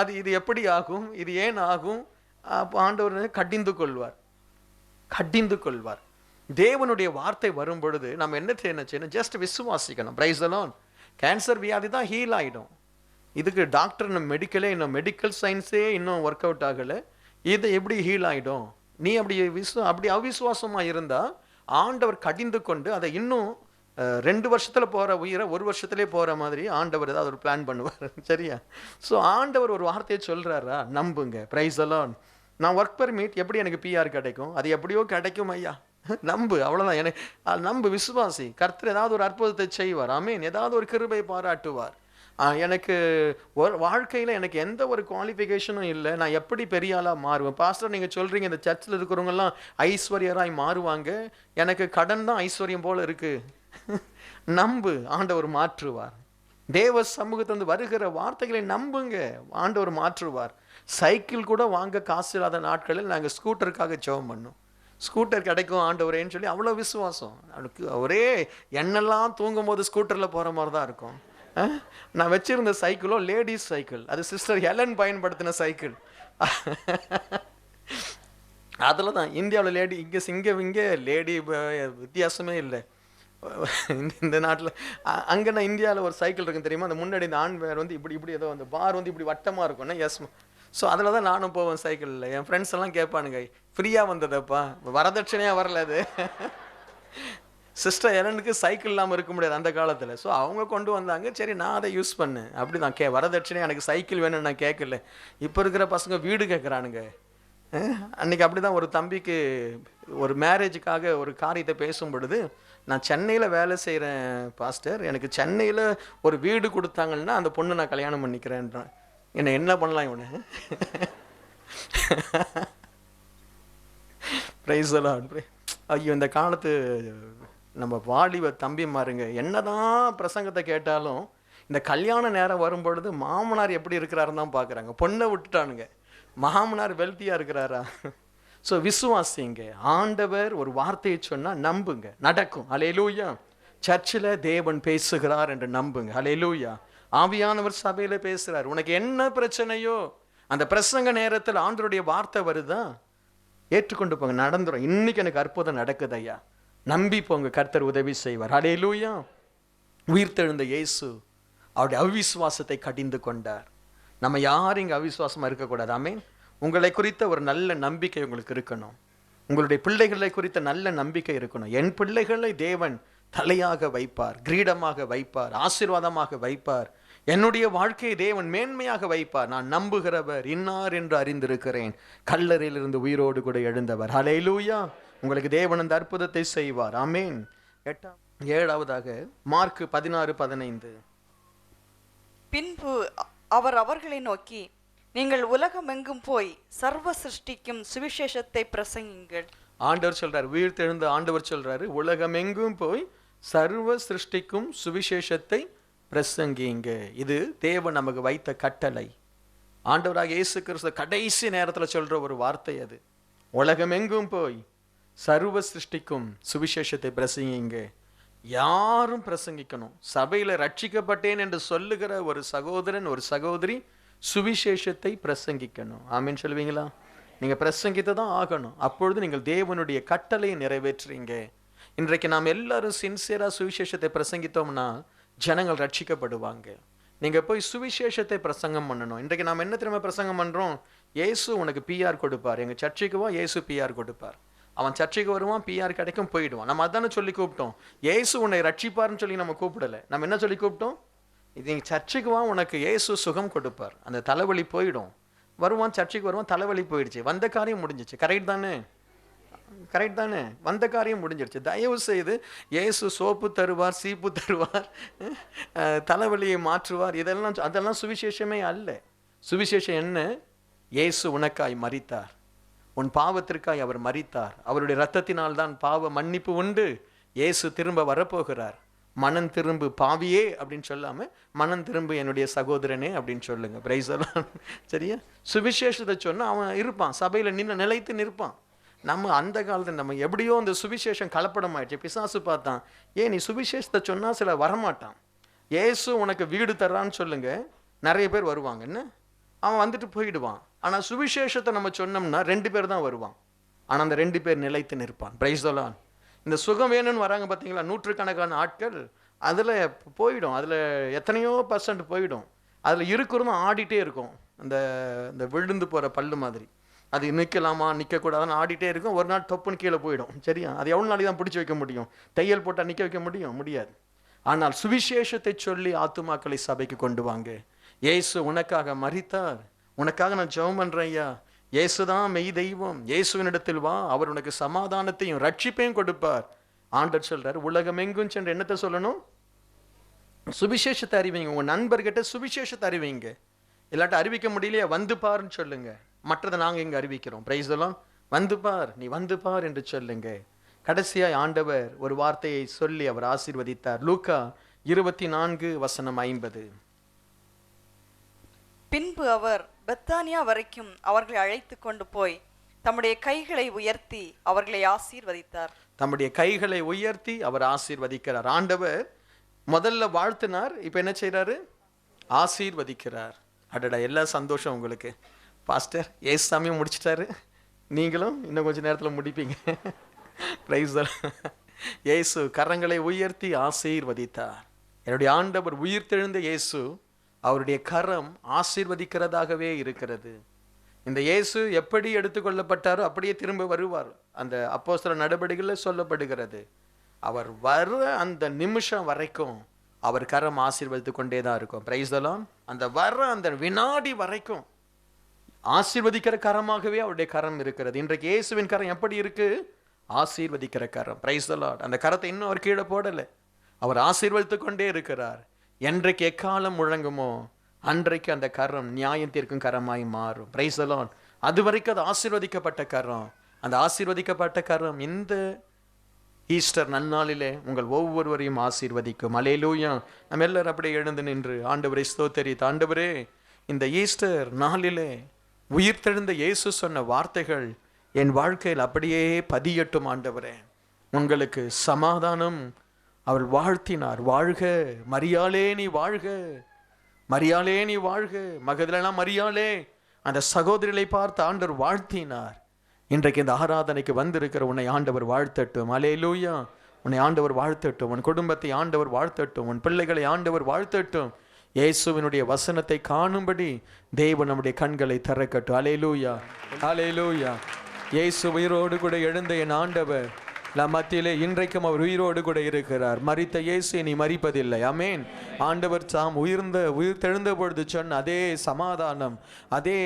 அது இது எப்படி ஆகும், இது ஏன் ஆகும்? அப்போ ஆண்டவர் கடிந்து கொள்வார், கடிந்து கொள்வார். தேவனுடைய வார்த்தை வரும் பொழுது நம்ம என்ன செய்யணும்? ஜஸ்ட் விசுவாசிக்கணும். Praise the Lord. கேன்சர் வியாதி தான் ஹீல் ஆகிடும். இதுக்கு டாக்டர் இன்னும் மெடிக்கல் சயின்ஸே இன்னும் ஒர்க் அவுட் ஆகலை. இது எப்படி ஹீல் ஆகிடும்? நீ அப்படி அவிசுவாசமாக இருந்தால் ஆண்டவர் கடிந்து கொண்டு அதை இன்னும் 2 வருஷத்தில் போகிற உயிரை 1 வருஷத்துலேயே போகிற மாதிரி ஆண்டவர் ஏதாவது ஒரு பிளான் பண்ணுவார். சரியா? ஸோ ஆண்டவர் ஒரு வார்த்தையை சொல்கிறாரா, நம்புங்க. Praise the Lord. நான் ஒர்க் பெர்மிட் எப்படி எனக்கு பிஆர் கிடைக்கும்? அது எப்படியோ கிடைக்கும் ஐயா, நம்பு, அவ்வளோதான். எனக்கு நம்பு, விசுவாசி. கர்த்தர் ஏதாவது ஒரு அற்புதத்தை செய்வார். ஆமீன். ஏதாவது ஒரு கிருபை பாராட்டுவார். எனக்கு ஒரு வாழ்க்கையில் எனக்கு எந்த ஒரு குவாலிஃபிகேஷனும் இல்லை, நான் எப்படி பெரிய ஆளாக மாறுவேன்? பாஸ்டர் நீங்கள் சொல்கிறீங்க இந்த சர்ச்சில் இருக்கிறவங்கெல்லாம் ஐஸ்வர்யராய் மாறுவாங்க, எனக்கு கடன் தான் ஐஸ்வர்யம் போல் இருக்குது. நம்பு, ஆண்டவர் மாற்றுவார். தேவ சமூகத்திலிருந்து வருகிற வார்த்தைகளை நம்புங்க, ஆண்டவர் மாற்றுவார். சைக்கிள் கூட வாங்க காசு இல்லாத நாட்களில் நாங்கள் ஸ்கூட்டருக்காக ஜெபம் பண்ணோம். ஸ்கூட்டர் கிடைக்கும் ஆண்டவரேன்னு சொல்லி அவ்வளோ விசுவாசம். அவனுக்கு ஒரே எண்ணெல்லாம் தூங்கும் போது ஸ்கூட்டரில் போகிற மாதிரி தான் இருக்கும். நான் வச்சிருந்த சைக்கிளோ லேடிஸ் சைக்கிள், அது சிஸ்டர் ஹெலன் பயன்படுத்தின சைக்கிள். அதில் தான் இந்தியாவில் லேடி, இங்கே லேடி வித்தியாசமே இல்லை. இந்த நாட்டில் அங்கே நான் இந்தியாவில் ஒரு சைக்கிள் இருக்குன்னு தெரியுமா? அந்த முன்னாடி இந்த ஆண் பேர் வந்து இப்படி ஏதோ அந்த பார் வந்து இப்படி வட்டமாக இருக்கும்னா, எஸ். ஸோ அதில் தான் நானும் போவேன் சைக்கிளில். என் ஃப்ரெண்ட்ஸ் எல்லாம் கேட்பானுங்க, ஃப்ரீயாக வந்ததப்பா, வரதட்சணையாக வரல அது. சிஸ்டர் எலனுக்கு சைக்கிள் இல்லாமல் இருக்க முடியாது அந்த காலத்தில். ஸோ அவங்க கொண்டு வந்தாங்க, சரி நான் அதை யூஸ் பண்ணேன். அப்படி தான் வரதட்சணை எனக்கு சைக்கிள் வேணும்னு நான் கேட்கல. இப்போ இருக்கிற பசங்க வீடு கேட்குறானுங்க. அன்றைக்கி அப்படி தான் ஒரு தம்பிக்கு ஒரு மேரேஜுக்காக ஒரு காரியத்தை பேசும் பொழுது, நான் சென்னையில் வேலை செய்கிறேன் பாஸ்டர், எனக்கு சென்னையில் ஒரு வீடு கொடுத்தாங்கன்னா அந்த பொண்ணை நான் கல்யாணம் பண்ணிக்கிறேன்றான். என்ன பண்ணலாம் இவனு? Praise the Lord. ஐயோ, இந்த காலத்து நம்ம வாலிப தம்பி மாருங்க என்னதான் பிரசங்கத்தை கேட்டாலும் இந்த கல்யாண நேரம் வரும்பொழுது மாமனார் எப்படி இருக்கிறாருன்னு தான் பார்க்குறாங்க. பொண்ணை விட்டுட்டானுங்க, மாமனார் வெல்த்தியாக இருக்கிறாரா? ஸோ விசுவாசிங்க, ஆண்டவர் ஒரு வார்த்தையை சொன்னால் நம்புங்க, நடக்கும். அல்லேலூயா. சர்ச்சில் தேவன் பேசுகிறார் என்று நம்புங்க. அல்லேலூயா. ஆவியானவர் சபையில் பேசுகிறார். உனக்கு என்ன பிரச்சனையோ அந்த பிரசங்க நேரத்தில் ஆண்டவருடைய வார்த்தை வருதா, ஏற்றுக்கொண்டு போங்க, நடந்துடும். இன்னைக்கு எனக்கு அற்புதம் நடக்குது ஐயா, நம்பி போங்க, கர்த்தர் உதவி செய்வார். அல்லேலூயா. உயிர்த்தெழுந்த இயேசு அவருடைய அவிசுவாசத்தை கடிந்து கொண்டார். நம்ம யாரும் இங்கே அவிசுவாசமாக இருக்கக்கூடாது. ஆமென். உங்களை குறித்த ஒரு நல்ல நம்பிக்கை உங்களுக்கு இருக்கணும். உங்களுடைய பிள்ளைகளை குறித்த நல்ல நம்பிக்கை இருக்கணும். என் பிள்ளைகளை தேவன் தலையாக வைப்பார், கிரீடமாக வைப்பார், ஆசீர்வாதமாக வைப்பார். என்னுடைய வாழ்க்கையை தேவன் மேன்மையாக வைப்பார். நான் நம்புகிறவர் இன்னார் என்று அறிந்திருக்கிறேன், கல்லறையிலிருந்து உயிரோடு கூட எழுந்தவர். ஹல்லேலூயா. உங்களுக்கு தேவன் அந்த அற்புதத்தை செய்வார். ஆமென். ஏழாவதாக மார்க் 16:15. பின்பு அவர் அவர்களை நோக்கி, நீங்கள் உலகமெங்கும் போய் சர்வ சிருஷ்டிக்கும் சுவிசேஷத்தை பிரசங்கிங்கள். ஆண்டவர் சொல்றார், உயிர்த்தெழுந்த ஆண்டவர் சொல்றாரு, உலகமெங்கும் போய் சர்வ சிருஷ்டிக்கும் சுவிசேஷத்தை பிரசங்கிங்க. இது தேவன் நமக்கு வைத்த கட்டளை. ஆண்டவராக இயேசு கிறிஸ்து கடைசி நேரத்தில் சொல்ற ஒரு வார்த்தை அது. உலகமெங்கும் போய் சர்வ சிருஷ்டிக்கும் சுவிசேஷத்தை பிரசங்கிங்க. யாரும் பிரசங்கிக்கணும். சபையில ரட்சிக்கப்பட்டேன் என்று சொல்லுகிற ஒரு சகோதரன் ஒரு சகோதரி சுவிசேஷத்தை பிரசங்கிக்கணும். ஆமீன் சொல்லுவீங்களா? நீங்க பிரசங்கித்து தான் ஆகணும். அப்பொழுது நீங்கள் தேவனுடைய கட்டளையை நிறைவேற்றுறீங்க. இன்றைக்கு நாம் எல்லாரும் சின்சியரா சுவிசேஷத்தை பிரசங்கித்தோம்னா ஜனங்கள் ரட்சிக்கப்படுவாங்க. நீங்க போய் சுவிசேஷத்தை பிரசங்கம் பண்ணணும். இன்றைக்கு நாம் என்ன திரும்ப பிரசங்கம் பண்றோம்? இயேசு உனக்கு பிஆர் கொடுப்பார், எங்க சர்ச்சுக்கு வா, இயேசு பிஆர் கொடுப்பார். அவன் சர்ச்சைக்கு வருவான், பிஆர் கிடைக்கும், போயிடுவான். நம்ம அதானே சொல்லி கூப்பிட்டோம். இயேசு உன்னை ரட்சிப்பார்னு சொல்லி நம்ம கூப்பிடல. நம்ம என்ன சொல்லி கூப்பிட்டோம்? இது சர்ச்சுக்கு வா, உனக்கு இயேசு சுகம் கொடுப்பார், அந்த தலைவலி போயிடும். வருவான், சர்ச்சுக்கு வருவான், தலைவலி போயிடுச்சு, வந்த காரியம் முடிஞ்சிச்சு. கரெக்ட் தானே? கரெக்ட் தானே? வந்த காரியம் முடிஞ்சிருச்சு. தயவு செய்து இயேசு சோப்பு தருவார், சீப்பு தருவார், தலைவலியை மாற்றுவார், அதெல்லாம் சுவிசேஷமே அல்ல. சுவிசேஷம் என்ன? இயேசு உனக்காய் மரித்தார், உன் பாவத்திற்காய் அவர் மரித்தார், அவருடைய இரத்தத்தினால் தான் பாவ மன்னிப்பு உண்டு. இயேசு திரும்ப வரப்போகிறார். மனம் திரும்பு பாவியே அப்படின்னு சொல்லாம மனம் திரும்பு என்னுடைய சகோதரனே அப்படின்னு சொல்லுங்க. பிரைஸ் எல்லாம் சரியா? சுவிசேஷத்தை சொன்னா அவன் இருப்பான், சபையில நிலைத்து நிற்பான். நம்ம அந்த காலத்துல நம்ம எப்படியோ அந்த சுவிசேஷம் கலப்படம் ஆயிடுச்சு. பிசாசு பார்த்தான், ஏன் நீ சுவிசேஷத்தை சொன்னா சில வரமாட்டான். இயேசு உனக்கு வீடு தர்றான்னு சொல்லுங்க, நிறைய பேர் வருவாங்க. என்ன, அவன் வந்துட்டு போயிடுவான். ஆனா சுவிசேஷத்தை நம்ம சொன்னோம்னா 2 பேர் தான் வருவான். ஆனா அந்த 2 பேர் நிலைத்து நிற்பான். Praise the Lord. இந்த சுகம் வேணும்னு வராங்க பார்த்தீங்களா, நூற்றுக்கணக்கான ஆட்கள், அதில் போயிடும். அதில் எத்தனையோ % போயிடும். அதில் இருக்கிறதும் ஆடிட்டே இருக்கும். அந்த விழுந்து போகிற பல்லு மாதிரி. அது நிற்கலாமா நிற்கக்கூடாதுன்னு ஆடிட்டே இருக்கும். ஒரு நாள் தொப்புன்னு கீழே போயிடும். சரியா? அது எவ்வளோ நாளைக்கு தான் பிடிச்சி வைக்க முடியும்? தையல் போட்டால் நிற்க வைக்க முடியாது. ஆனால் சுவிசேஷத்தை சொல்லி ஆத்துமாக்களை சபைக்கு கொண்டு வாங்க. இயேசு உனக்காக மரித்தார், உனக்காக நான் ஜெபம் பண்றேன் ஐயா. இயேசுதான் மெய் தெய்வம், இயேசுவினிடத்தில் வா, அவர் உனக்கு சமாதானத்தையும் ரட்சிப்பையும் கொடுப்பார். ஆண்டவர் சொல்றார், உலகம் எங்கும் சென்று என்னத்தை சொல்லணும்? சுவிசேஷத்தை அறிவிங்க. உங்க நண்பர்கிட்ட சுவிசேஷத்தை அறிவிங்க. இல்லாட்ட அறிவிக்க முடியலையா, வந்து பாருன்னு சொல்லுங்க. மற்றதை நாங்க இங்க அறிவிக்கிறோம். Praise the Lord. வந்து பார், நீ வந்து பார் என்று சொல்லுங்க. கடைசியாய் ஆண்டவர் ஒரு வார்த்தையை சொல்லி அவர் ஆசீர்வதித்தார். லூக்கா 24:50. பின்பு அவர் பெத்தானியா வரைக்கும் அவர்களை அழைத்து கொண்டு போய் தம்முடைய கைகளை உயர்த்தி அவர்களை ஆசீர்வதித்தார். தம்முடைய கைகளை உயர்த்தி அவர் ஆசீர்வதிக்கிறார். ஆண்டவர் முதல்ல வாழ்த்தினார், இப்ப என்ன செய்யறாரு? ஆசீர்வதிக்கிறார். அடடா, எல்லா சந்தோஷம் உங்களுக்கு. பாஸ்டர் ஏசு சாமியும் முடிச்சிட்டாரு, நீங்களும் இன்னும் கொஞ்சம் நேரத்தில் முடிப்பீங்க. Praise the Lord. இயேசு கரங்களை உயர்த்தி ஆசீர்வதித்தார். என்னுடைய ஆண்டவர் உயிர்த்தெழுந்த இயேசு, அவருடைய கரம் ஆசீர்வதிக்கிறதாகவே இருக்கிறது. இந்த இயேசு எப்படி எடுத்துக்கொள்ளப்பட்டாரோ அப்படியே திரும்ப வருவார். அந்த அப்போஸ்தலர் நடபடிகளில் சொல்லப்படுகிறது. அவர் வர அந்த நிமிஷம் வரைக்கும் அவர் கரம் ஆசீர்வதித்து கொண்டே தான் இருக்கும். Praise the Lord. அந்த வர அந்த வினாடி வரைக்கும் ஆசீர்வதிக்கிற கரமாகவே அவருடைய கரம் இருக்கிறது. இன்றைக்கு இயேசுவின் கரம் எப்படி இருக்கு? ஆசீர்வதிக்கிற கரம். Praise the Lord. அந்த கரத்தை இன்னும் அவர் கீழே போடலை, அவர் ஆசீர்வதித்து கொண்டே இருக்கிறார். என்றைக்கு எக்காலம் முழங்குமோ அன்றைக்கு அந்த கரம் நியாயம் தீர்க்கும் கரமாய் மாறும். Praise the Lord. அது வரைக்கும் அது ஆசீர்வதிக்கப்பட்ட கரம். அந்த ஆசீர்வதிக்கப்பட்ட கரம் இந்த ஈஸ்டர் நன்னாளிலே உங்கள் ஒவ்வொருவரையும் ஆசீர்வதிக்கும். அல்லேலூயா. நம்ம எல்லாரும் அப்படியே எழுந்து நின்று ஆண்டவரை ஸ்தோத்தரித்து, ஆண்டவரே, இந்த ஈஸ்டர் நாளிலே உயிர்த்தெழுந்த இயேசு சொன்ன வார்த்தைகள் என் வாழ்க்கையில் அப்படியே பதியட்டும். ஆண்டவரே, உங்களுக்கு சமாதானம். அவர் வாழ்த்தினார், வாழ்க மரியாளே நீ வாழ்க, மரியாளே நீ வாழ்க. மகதலேனா மரியாளே அந்த சகோதரிகளை பார்த்து ஆண்டவர் வாழ்த்தினார். இன்றைக்கு இந்த ஆராதனைக்கு வந்திருக்கிற உன்னை ஆண்டவர் வாழ்த்தட்டும். அல்லேலூயா. உன்னை ஆண்டவர் வாழ்த்தட்டும், உன் குடும்பத்தை ஆண்டவர் வாழ்த்தட்டும், உன் பிள்ளைகளை ஆண்டவர் வாழ்த்தட்டும். இயேசுவினுடைய வசனத்தை காணும்படி தேவன் நம்முடைய கண்களை திறக்கட்டும். அல்லேலூயா, அல்லேலூயா. இயேசு உயிரோடு கூட எழுந்த என் ஆண்டவர் நம் மத்தியிலே இன்றைக்கும் அவர் உயிரோடு கூட இருக்கிறார். மரித்த இயேசு நீ மரிப்பதில்லை. ஆமென். ஆண்டவர் தாம் உயிர்த்தெழுந்த பொழுது சொன்ன அதே சமாதானம், அதே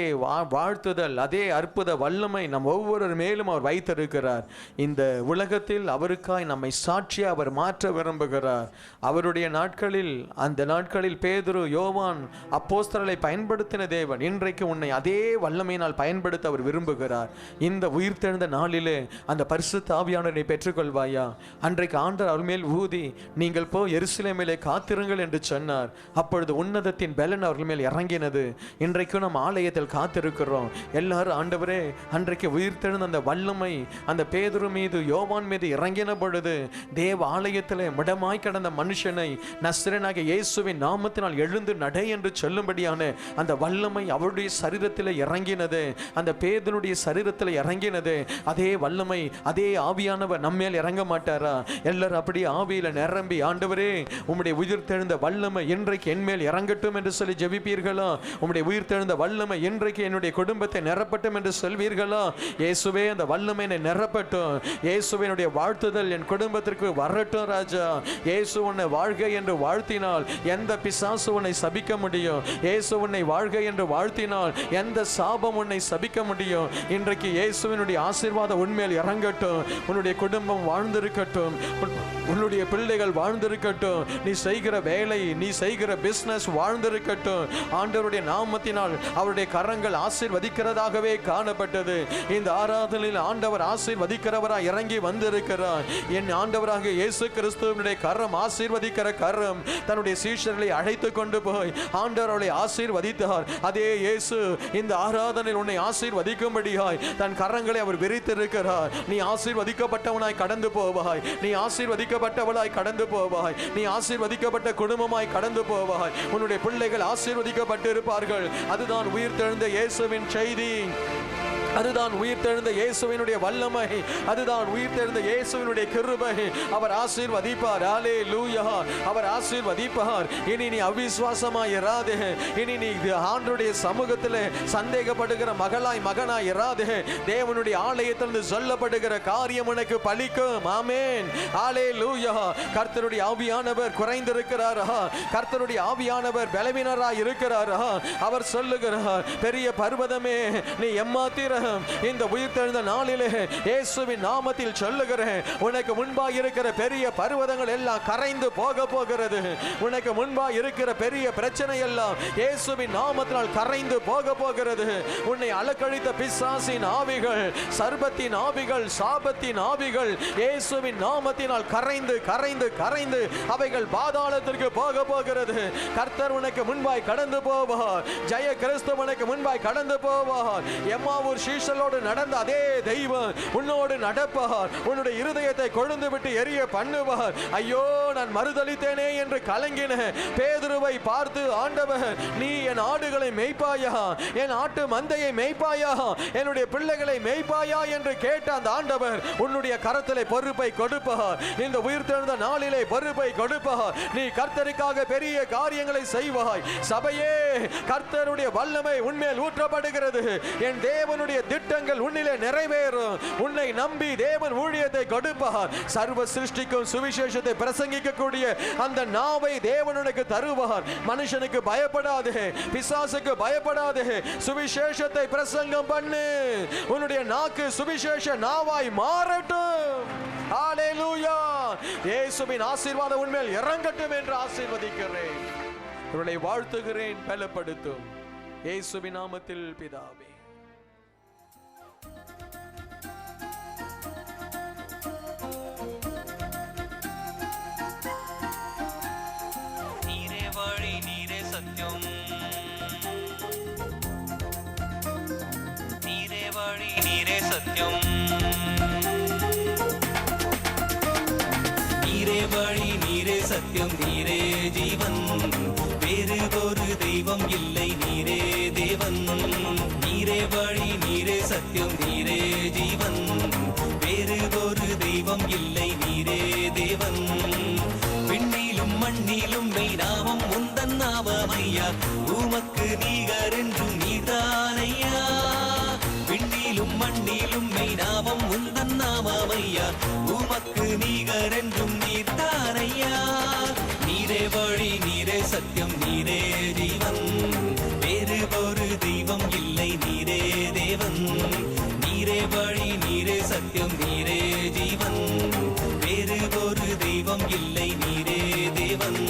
வாழ்த்துதல், அதே அற்புத வல்லமை நம் ஒவ்வொரு மேலும் அவர் வைத்திருக்கிறார். இந்த உலகத்தில் அவருக்காய் நம்மை சாட்சியா அவர் மாற்ற விரும்புகிறார். அவருடைய நாட்களில், அந்த நாட்களில் பேதுரு, யோவான், அப்போஸ்தலரை பயன்படுத்தின தேவன் இன்றைக்கு உன்னை அதே வல்லமையினால் பயன்படுத்த அவர் விரும்புகிறார். இந்த உயிர்த்தெழுந்த நாளிலே அந்த பரிசுத்த ஆவியானவரை பெற்றுக்கொள்வாயா? அன்றைக்கு ஆண்டவர் அவர் மேல் ஊதி, நீங்கள் போ எருசலேமிலே காத்திருங்கள் என்று சொன்னார். அப்பொழுது உன்னதத்தின் பலன் அவர்கள் மேல் இறங்கினது. இன்றைக்கும் நம்ம ஆலயத்தில் காத்திருக்கிறோம். எல்லாரும் ஆண்டவரே, அன்றைக்கு உயிர்த்தெழுந்த அந்த வல்லமை அந்த பேதுரு மீது, யோவான் மீது இறங்கின பொழுது தேவ ஆலயத்திலே முடமாய் கிடந்த மனுஷனை நஸ்ரேனாகிய இயேசுவின் நாமத்தினால் எழுந்து நடை என்று சொல்லும்படியான அந்த வல்லமை அவருடைய சரீரத்தில் இறங்கினது. அந்த பேதுருடைய சரீரத்தில் இறங்கினது. அதே வல்லமை, அதே ஆவியானவர் நம்மேல் இறங்க மாட்டாரா? எல்லாரும் அப்படியே ஆவியில நிரம்பி, ஆண்டவரே, உம்முடைய உயிர்த்தெழுந்த வல்லமை இன்றைக்கு என்மேல் இறங்கட்டும் என்று சொல்லி ஜெபிப்பீர்களா? உம்முடைய உயிர்த்தெழுந்த வல்லமை இன்றைக்கு என்னுடைய குடும்பத்தை நிரப்பட்டும் என்று சொல்வீர்களா? இயேசுவே, அந்த வல்லமை என்னை நிரப்பட்டும். இயேசுவினுடைய வாழ்த்துதல் என் குடும்பத்திற்கு வரட்டும் ராஜா. இயேசு உன்னை வாழ்க என்று வாழ்த்தினால் எந்த பிசாசு உன்னை சபிக்க முடியும்? இயேசு உன்னை வாழ்க என்று வாழ்த்தினால் எந்த சாபம் உன்னை சபிக்க முடியும்? இன்றைக்கு இயேசுவினுடைய ஆசீர்வாதம் உன்மேல் இறங்கட்டும். உன்னுடைய குடும்பம் வாழ்ந்திருக்கட்டும், உன்னுடைய பிள்ளைகள் வாழ்ந்திருக்கட்டும், நீ செய்கிற வேலை, நீ செய்கிற பிசினஸ் வாழ்ந்திருக்கட்டும். ஆண்டவருடைய நாமத்தினால் அவருடைய கரங்கள் ஆசீர்வதிக்கிறதாகவே காணப்பட்டது. இந்த ஆராதனையில் ஆண்டவர் ஆசீர்வதிக்கிறவராய் இறங்கி வந்திருக்கிறார். என் ஆண்டவராக இயேசு கிறிஸ்துவினுடைய கரம், ஆசீர்வதிக்கிற கரம், தன்னுடைய சீஷர்களை அழைத்து கொண்டு போய் ஆண்டவரை ஆசீர்வதித்தார். அதே இயேசு இந்த ஆராதனையில் உன்னை ஆசீர்வதிக்கும்படியாய் தன் கரங்களை அவர் விரித்திருக்கிறார். நீ ஆசீர்வதிக்கப்பட்டவனாய் கடந்து போவாய், நீ ஆசீர்வதிக்கப்பட்டவளாய் கடந்து போவாய், நீ ஆசீர்வதிக்கப்பட்ட குடும்பமாய் கடந்து போவாய். உன்னுடைய பிள்ளைகள் ஆசீர்வதிக்கப்பட்டு இருப்பார்கள். அதுதான் உயிர்த்தெழுந்த இயேசுவின் செய்தி, அதுதான் உயிர்த்தெழுந்த இயேசுவினுடைய வல்லமை, அதுதான் உயிர்த்தெழுந்த இயேசுவினுடைய கிருபை. அவர் ஆசீர்வதிப்பார். அல்லேலூயா. அவர் ஆசீர்வதிப்பார். இனி நீ அவிசுவாசமாய் இராதே. இனி நீ ஆண்டவருடைய சமூகத்தில் சந்தேகப்படுகிற மகளாய் மகனாய் இராதே. தேவனுடைய ஆலயத்திலிருந்து சொல்லப்படுகிற காரியம் உனக்கு பலிக்கும். ஆமென். அல்லேலூயா. கர்த்தருடைய ஆவியானவர் குறைந்திருக்கிறாரா? கர்த்தருடைய ஆவியானவர் பலவீனராய் இருக்கிறாரா? அவர் சொல்லுகிறார், பெரிய பர்வதமே நீ எம்மாத்திர இந்த உயிர்த்தெழுந்த நாளிலே இயேசுவின் நாமத்தில் சொல்லுகிறேன், உனக்கு முன்பாக இருக்கிற பெரிய பர்வதங்கள் எல்லாம் கரைந்து போக போகிறது. உனக்கு முன்பாக இருக்கிற பெரிய பிரச்சனை எல்லாம் இயேசுவின் நாமத்தினால் கரைந்து போக போகிறது. உன்னை அலக்கழித்த பிசாசின் ஆவிகள், சர்பத்தின் ஆவிகள், சாபத்தின் ஆவிகள் இயேசுவின் நாமத்தினால் கரைந்து கரைந்து கரைந்து அவைகள் பாதாளத்திற்கு போக போகிறது. கர்த்தர் உனக்கு முன்பாய் கடந்து போவார். ஜெய கிறிஸ்து உனக்கு முன்பாய் கடந்து போவார். எம்மாவூர் சீஷலோடு நடந்த அதே தெய்வம் உன்னோடு நடப்பார். உன்னுடைய இருதயத்தை கொழுந்து விட்டு எரிய பண்ணுவார். ஐயோ, நான் மறுதலித்தேனே என்று கலங்கின பேதுருவை பார்த்து, ஆண்டவர், நீ என் ஆடுகளை மேய்ப்பாயா? என் ஆட்டு மந்தையை மேய்ப்பாயா? என்னுடைய பிள்ளைகளை மேய்ப்பாயா என்று கேட்ட அந்த ஆண்டவர் உன்னுடைய கரத்திலே பொறுப்பை கொடுப்பார். இந்த உயிர்த்தெழுந்த நாளிலே பொறுப்பை கொடுப்பார். நீ கர்த்தருக்காக பெரிய காரியங்களை செய்வாய். சபையே, கர்த்தருடைய வல்லமை உன்மேல் ஊற்றப்படுகிறது. என் தேவனுடைய திட்டங்கள் உன்னிலே நிறைவேறும். உன்னை நம்பி தேவன் ஊழியத்தை கொடுப்பார். சர்வ சிருஷ்டிக்கும் சுவிசேஷத்தை பிரசங்கிக்கக்கூடிய அந்த நாவை தேவன் உனக்கு தருவார். மனுஷனுக்கு பயப்படாதே, பிசாசுக்கு பயப்படாதே, சுவிசேஷத்தை பிரசங்கம் பண்ணு. உன்னுடைய நாக்கு சுவிசேஷ நாவாய் மாறட்டும். ஹல்லேலூயா. இயேசுவின் ஆசீர்வாதம் உன்மேல் இறங்கட்டும் என்று ஆசீர்வதிக்கிறேன். உங்களை வாழ்த்துகிறேன். பலப்படுத்தும் இயேசுவின் நாமத்தில் பிதாவே. சத்தியம், நீரே வழி, நீரே சத்தியம், நீரே ஜீவன், வேறு ஒரு தெய்வம் இல்லை, நீரே தேவன். நீரே வழி, நீரே சத்தியம், நீரே ஜீவன், வேறு ஒரு தெய்வம் இல்லை, நீரே தேவன். விண்ணிலும் மண்ணிலும் மெய் நாமம் உந்தன் நாமமையா, உமக்கு நீகர் என்றும் நீதானையா. விண்ணிலும் மண்ணிலும் மெய் நாமம் உந்தன் நாமமையா, உமக்கு நீகர் என்றும் நீதானையா. நீரே வழி, நீரே சத்தியம், நீரே ஜீவன், வேறு ஒரு தெய்வம் இல்லை, நீரே தேவன். நீரே வழி, நீரே சத்தியம், நீரே ஜீவன், வேறு ஒரு தெய்வம் இல்லை, நீரே தேவன்.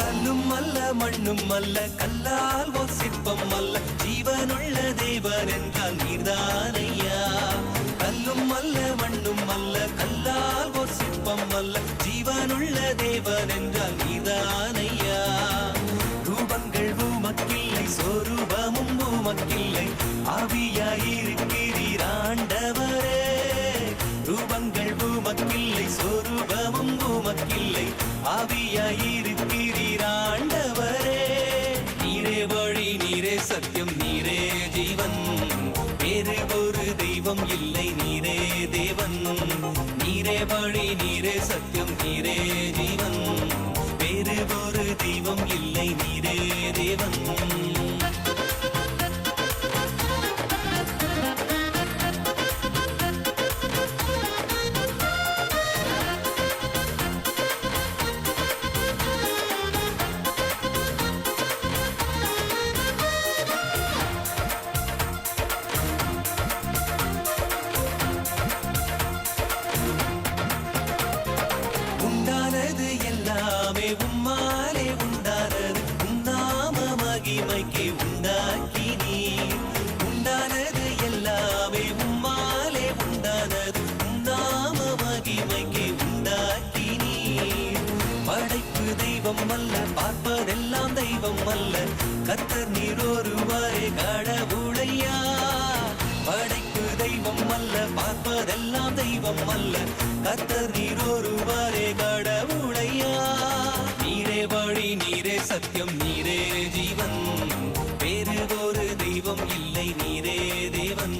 கல்லும் அல்ல மண்ணும் அல்ல, கல்லால் ஒரு சிற்பம் அல்ல, ஜீவனுள்ள தேவன் என்றால் நீர்தானையா. கல்லும் அல்ல மண்ணும் அல்ல, கல்லால் ஒரு சிற்பம் அல்ல, ஜீவனுள்ள தேவன் என்றால் நீர்தானையா. ரூபங்கள் உமக்கில்லை, சொரூபமும் உமக்கில்லை, ஆவியாயிருக்கிறீர் ஆண்டவரே. ரூபங்கள் உமக்கில்லை, சொரூபமும் உமக்கில்லை, ஆவியாயிருக்கிறீர் ஆண்டவரே. நீரே வழி, நீரே சத்தியம், நீரே ஜீவன், வேறு ஒரு தெய்வம் இல்லை, நீரே தேவன். நீரே வழி, நீரே சத்தியம், நீரே ஜீவன், வேறு ஒரு தெய்வம் இல்லை, நீரே தேவன். உண்டானது எல்லாமே உம்மாலே உண்டானது, உன்னாம மகிமைக்கு உண்டாக்கினீர். உண்டானது எல்லாமே உம்மாலே உண்டானது, உன்னாம மகிமைக்கு உண்டாக்கினீர். படைப்பு தெய்வம் அல்ல, பார்ப்பதெல்லாம் தெய்வம் அல்ல, கர்த்தர் நீர் ஒருவரே கடவுளையா. படைப்பு தெய்வம் அல்ல, பார்ப்பதெல்லாம் தெய்வம் அல்ல, கர்த்தர் நீர் ஒருவரே கடவுளையா. நீரே வழி, நீரே சத்தியம், நீரே ஜீவன், வேறு ஒரு தெய்வம் இல்லை, நீரே தேவன்.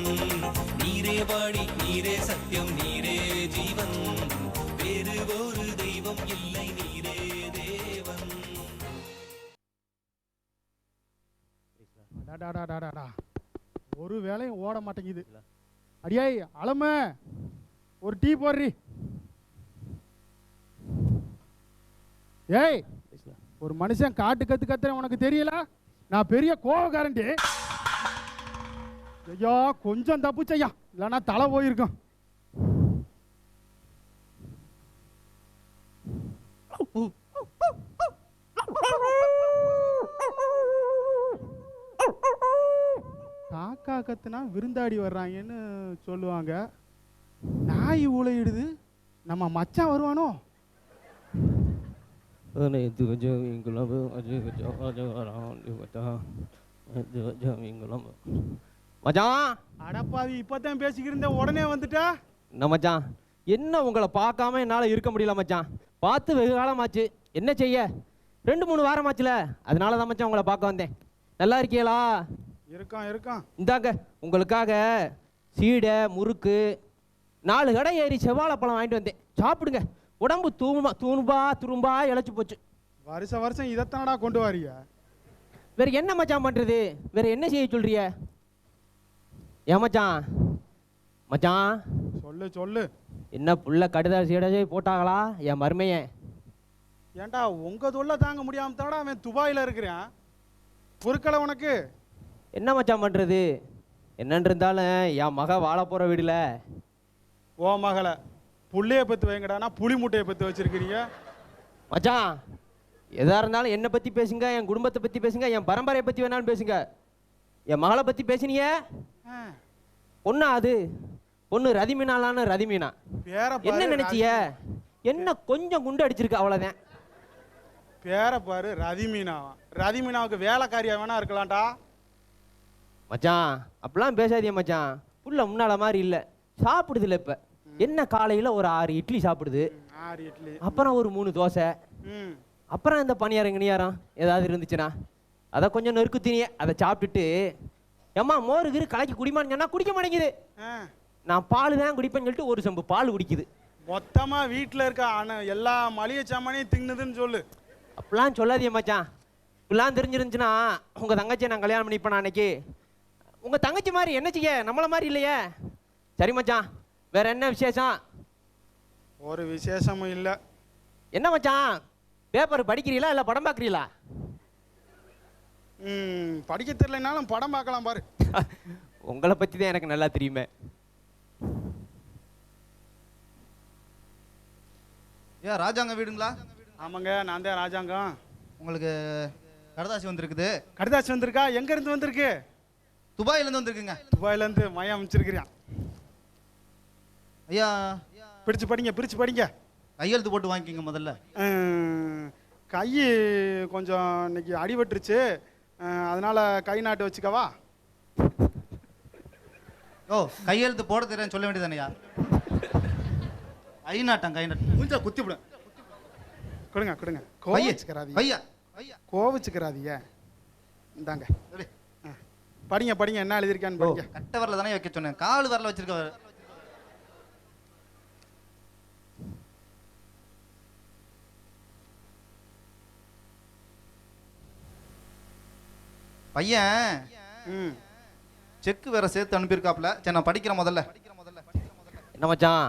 நீரே வழி, நீரே சத்தியம், நீரே ஜீவன், வேறு ஒரு தெய்வம் இல்லை, நீரே தேவன். அடாடாடாடாடா. ஒரு வேலையும் ஓட மாட்டேங்குது. அடியாய் அலம, ஒரு டீ போடுறி. ஏய், ஒரு மனுஷன் காட்டு கத்து கத்துறேன் உனக்கு தெரியல? நான் பெரிய கோவக்காரன்டி. ஐயா கொஞ்சம் தப்புச்சையா, இல்லைன்னா தலை போயிருக்கும். காக்கா கத்துனா விருந்தாடி வர்றாங்கன்னு சொல்லுவாங்க. நாய் ஊழையிடுது, நம்ம மச்சான் வருவானோ? மச்சான், அடப்பாவி, இப்பதான் பேசிக்கிட்டு இருந்தேன், உடனே வந்துட்டா? என்ன மச்சான், என்ன உங்களை பார்க்காம என்னால் இருக்க முடியல மச்சான். பார்த்து வெகு காலமாச்சு. என்ன செய்ய, 2-3 வாரமாச்சுல, அதனால தான் மச்சான் உங்களை பார்க்க வந்தேன். நல்லா இருக்கீங்களா? இருக்கான் இருக்கான். இந்தாங்க உங்களுக்காக சீடை, முறுக்கு, 4 கடை ஏறி செவ்வாழைப்பழம் வாங்கிட்டு வந்தேன். சாப்பிடுங்க. உடம்பு துரும்பா இழைச்சி போச்சு. வருஷம் இதைத்தானடா கொண்டு வாரிய? வேற என்ன மச்சான் பண்றது? வேற என்ன செய்ய சொல்றிய? ஏன் மச்சான்? மச்சான் சொல்லு சொல்லு. என்ன புள்ள கடுதாசி சீடை போட்டாங்களா என் மருமையன்? ஏன்டா உங்க தொல்லை தாங்க முடியாம தானடா அவன் துபாயில இருக்கிறான். பொறுக்கலை உனக்கு? என்ன மச்சான் பண்றது? என்னன்னு இருந்தாலும் என் மக வாழ போற வீடுல. ஓ மகளை புள்ளைய பத்து வைங்கடானா புளி மூட்டையை பத்து வச்சிருக்கிறீங்க. மச்சான், எதா இருந்தாலும் என்னை பற்றி பேசுங்க, என் குடும்பத்தை பற்றி பேசுங்க, என் பரம்பரையை பற்றி வேணாலும் பேசுங்க. என் மகளை பற்றி பேசினியே, பொண்ணா அது? பொண்ணு ரதிமீனாலான்னு ரதிமீனா. என்ன நினைச்சிய? என்ன கொஞ்சம் குண்டு அடிச்சிருக்கு, அவ்வளோதான். பேரை பாரு, ரதிமீனாவா? ரதிமீனாவுக்கு வேலைக்காரியா வேணா இருக்கலாம்டா. மச்சான் அப்படிலாம் பேசாதீங்க மச்சான். புள்ள முன்னால மாதிரி இல்லை, சாப்பிடுது இல்லை. இப்போ என்ன காலையில் ஒரு 6 இட்லி சாப்பிடுது, 6 இட்லி, அப்புறம் ஒரு 3 தோசை, அப்புறம் இந்த பணியாரம் கிணியாரம் ஏதாவது இருந்துச்சுன்னா அதை கொஞ்சம் நெருக்கு தினிய அதை சாப்பிட்டுட்டு, ஏம்மா மோரு கீரு கலக்கி குடிமான்னு சொன்னா குடிக்க மாட்டேங்குது. நான் பால் தான் குடிப்பேன்னு சொல்லிட்டு ஒரு செம்பு பால் குடிக்குது. மொத்தமா வீட்டில் இருக்க எல்லா மளிகை சாமானையும் தின்னுதுன்னு சொல்லு. அப்படிலாம் சொல்லாதீங்க மச்சான். இப்படிலாம் தெரிஞ்சிருந்துச்சுன்னா உங்கள் தங்கச்சியை நான் கல்யாணம் பண்ணிப்பேன் அன்னைக்கு. உங்கள் தங்கச்சி மாதிரி என்ன செய்ய, நம்மளை மாதிரி இல்லையே. சரி மச்சான், வேற என்ன விசேஷம்? ஒரு விசேஷமும் இல்லை. என்ன மச்சான், பேப்பர் படிக்கிறீங்களா இல்லை படம் பார்க்குறீங்களா? படிக்க தெரியலனாலும் படம் பார்க்கலாம் பாரு. உங்களை பற்றி தான் எனக்கு நல்லா தெரியுமே. ஏன் ராஜாங்க வீடுங்களா? ஆமாங்க, நான் தான் ராஜாங்கம். உங்களுக்கு கடுதாசி வந்திருக்குது. கடுதாசி வந்திருக்கா? எங்க இருந்து வந்திருக்கு? துபாயிலேருந்து வந்திருக்குங்க. துபாயிலேருந்து மையம் அமைச்சிருக்கிறியான். ஐயா பிரிச்சு படிங்க, பிரிச்சு படிங்க. கையெழுத்து போட்டு வாங்கிக்கிங்க முதல்ல. கை கொஞ்சம் இன்னைக்கு அடிபட்டுருச்சு, அதனால கை நாட்டு வச்சுக்கவா? ஓ, கையெழுத்து போட தெரியான்னு சொல்ல வேண்டியதானையா? கை நாட்டம், கை நாட்டம் கொஞ்சம் குத்தி விடும். கொடுங்க கொடுங்க, கோவிச்சுக்கிறாதீங்க. ஐயா ஐயா கோவிச்சுக்கிறாதீங்க. இந்தாங்க படிங்க படிங்க, என்ன எழுதியிருக்கான்னு படிங்க. கட்ட வரல தானே வைக்க சொன்னேன், கால் வரல வச்சிருக்க. பையன் செக்கு வேற சேர்த்து அனுப்பியிருக்காப்ல. சரி, நான் படிக்கிறேன் முதல்ல. என்ன மச்சான்?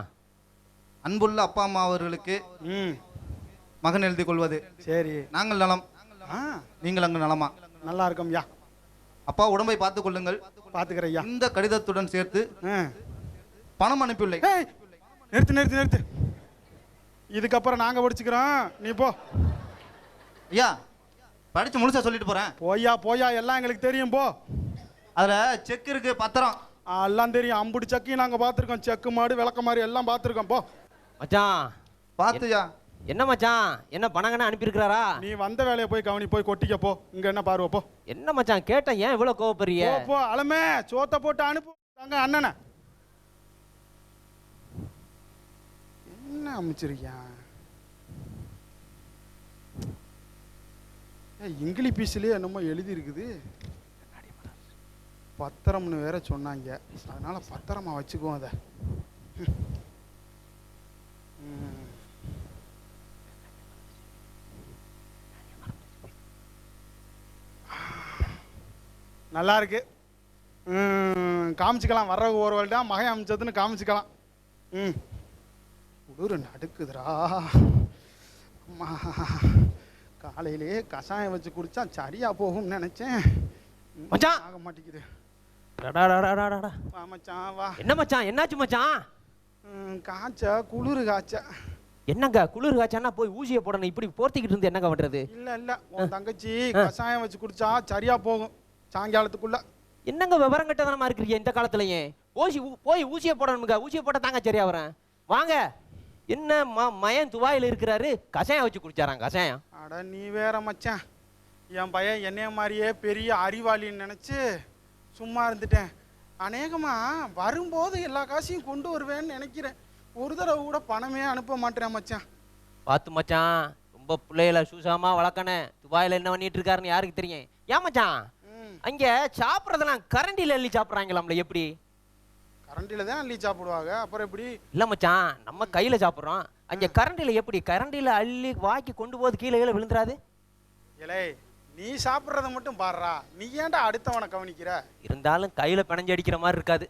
அன்புள்ள அப்பா அம்மா அவர்களுக்கு மகன் எழுதி கொள்வது. சரி, நாங்கள் நலம், நீங்கள் அங்கு நலமா? நல்லா இருக்கோம் யா. அப்பா உடம்பை பார்த்துக் கொள்ளுங்கள். பாத்துக்கிறேன் ஐயா. இந்த கடிதத்துடன் சேர்த்து பணம் அனுப்பியுள்ளே. நிறுத்து நிறுத்து நிறுத்து, இதுக்கப்புறம் நாங்க படிச்சுக்கிறோம், நீ போ. ஐயா, படிச்சு முழுசா சொல்லிட்டு போறேன். போயா போயா, எல்லாம் எங்களுக்கு தெரியும், போ. அதுல செக் இருக்கு, பத்திரம் எல்லாம் தெரியும். அம்புடி சக்கையும் நாங்க பாத்துருக்கோம், செக்கு மாடு விளக்க மாதிரி எல்லாம் பாத்துருக்கோம், போ. மச்சான் பார்த்துயா. என்ன மச்சான், என்ன பணங்கன்னு அனுப்பியிருக்கிறாரா? நீ வந்த வேலையை போய் கவனி, போய் கொட்டிக்க போ. இங்க என்ன பாருவ, போ. என்ன மச்சான் கேட்டேன், ஏன் இவ்வளவு கோவப்படுறிய? போ போ, அலமே சோத்த போட்டு அனுப்பு தங்க அண்ணனை. என்ன அமைச்சிருக்கியான்? இங்கிலீஷ் பீஸ்லயே என்னமோ எழுதி இருக்குது. பத்திரம்னு வேற சொன்னாங்க, அதனால பத்திரமா வச்சுக்குவோம் அதை. நல்லா இருக்கு, காமிச்சிக்கலாம். வர்ற ஒரு வேலை தான் மகன் அமைச்சதுன்னு காமிச்சிக்கலாம். குளிர் நடுக்குதுரா அம்மா. காலையிலேயே கஷாயம் வச்சு குடிச்சா சரியா போகும்னு நினைச்சேன், மச்சான் ஆக மாட்டேங்குது. மச்சான் வா. என்ன மச்சான், என்னாச்சு மச்சான்? காய்ச்ச, குளிர் காய்ச்ச. என்னங்க குளிர் காய்ச்சானா போய் ஊசியை போடணும், இப்படி போர்த்திக்கிட்டு இருந்து என்னங்க பண்றது? இல்ல இல்ல, உன் தங்கச்சி கஷாயம் வச்சு குடிச்சா சரியா போகும் சாயங்காலத்துக்குள்ள. என்னங்க விவரம் கட்டதனமா இருக்கிறீங்க இந்த காலத்துலயே? போய் ஊசியை போடணுங்க, ஊசியை போட்ட தாங்க சரியா வரேன். வாங்க. என்ன மயன் துபாயில இருக்கிறாரு, கஷாயம் வச்சு குடிச்சாராம். கஷாயம்? அட நீ வேற மச்சான், என் பையன் என்னைய மாதிரியே பெரிய அறிவாளின்னு நினைச்சு சும்மா இருந்துட்டேன். அநேகமா வரும்போது எல்லா காசையும் கொண்டு வருவேன்னு நினைக்கிறேன். ஒரு தடவை கூட பணமே அனுப்ப மாட்டேன் மச்சான். பார்த்து மச்சான், ரொம்ப பிள்ளைகளை சூசாமா வளர்க்கணும். துபாயில என்ன பண்ணிட்டு இருக்காருன்னு யாருக்கு தெரியும்? ஏன் மச்சான் அங்க சாப்பிட்றதெல்லாம் கரண்டில அள்ளி சாப்பிட்றாங்களாம்ல, எப்படி? கரண்டில தான் அள்ளி சாப்பிடுவாங்க, அப்புறம் எப்படி? இல்ல மச்சான், நம்ம கையில சாப்பிட்றோம், அங்க கரண்டில எப்படி? கரண்டில அள்ளி வாக்கி கொண்டு போது கீழே கீழே விழுந்துராது? இலை, நீ சாப்பிட்றத மட்டும் பாடுறா, நீ ஏன்டா அடுத்தவனை கவனிக்கிற? இருந்தாலும் கையில பிணைஞ்சு அடிக்கிற மாதிரி இருக்காது.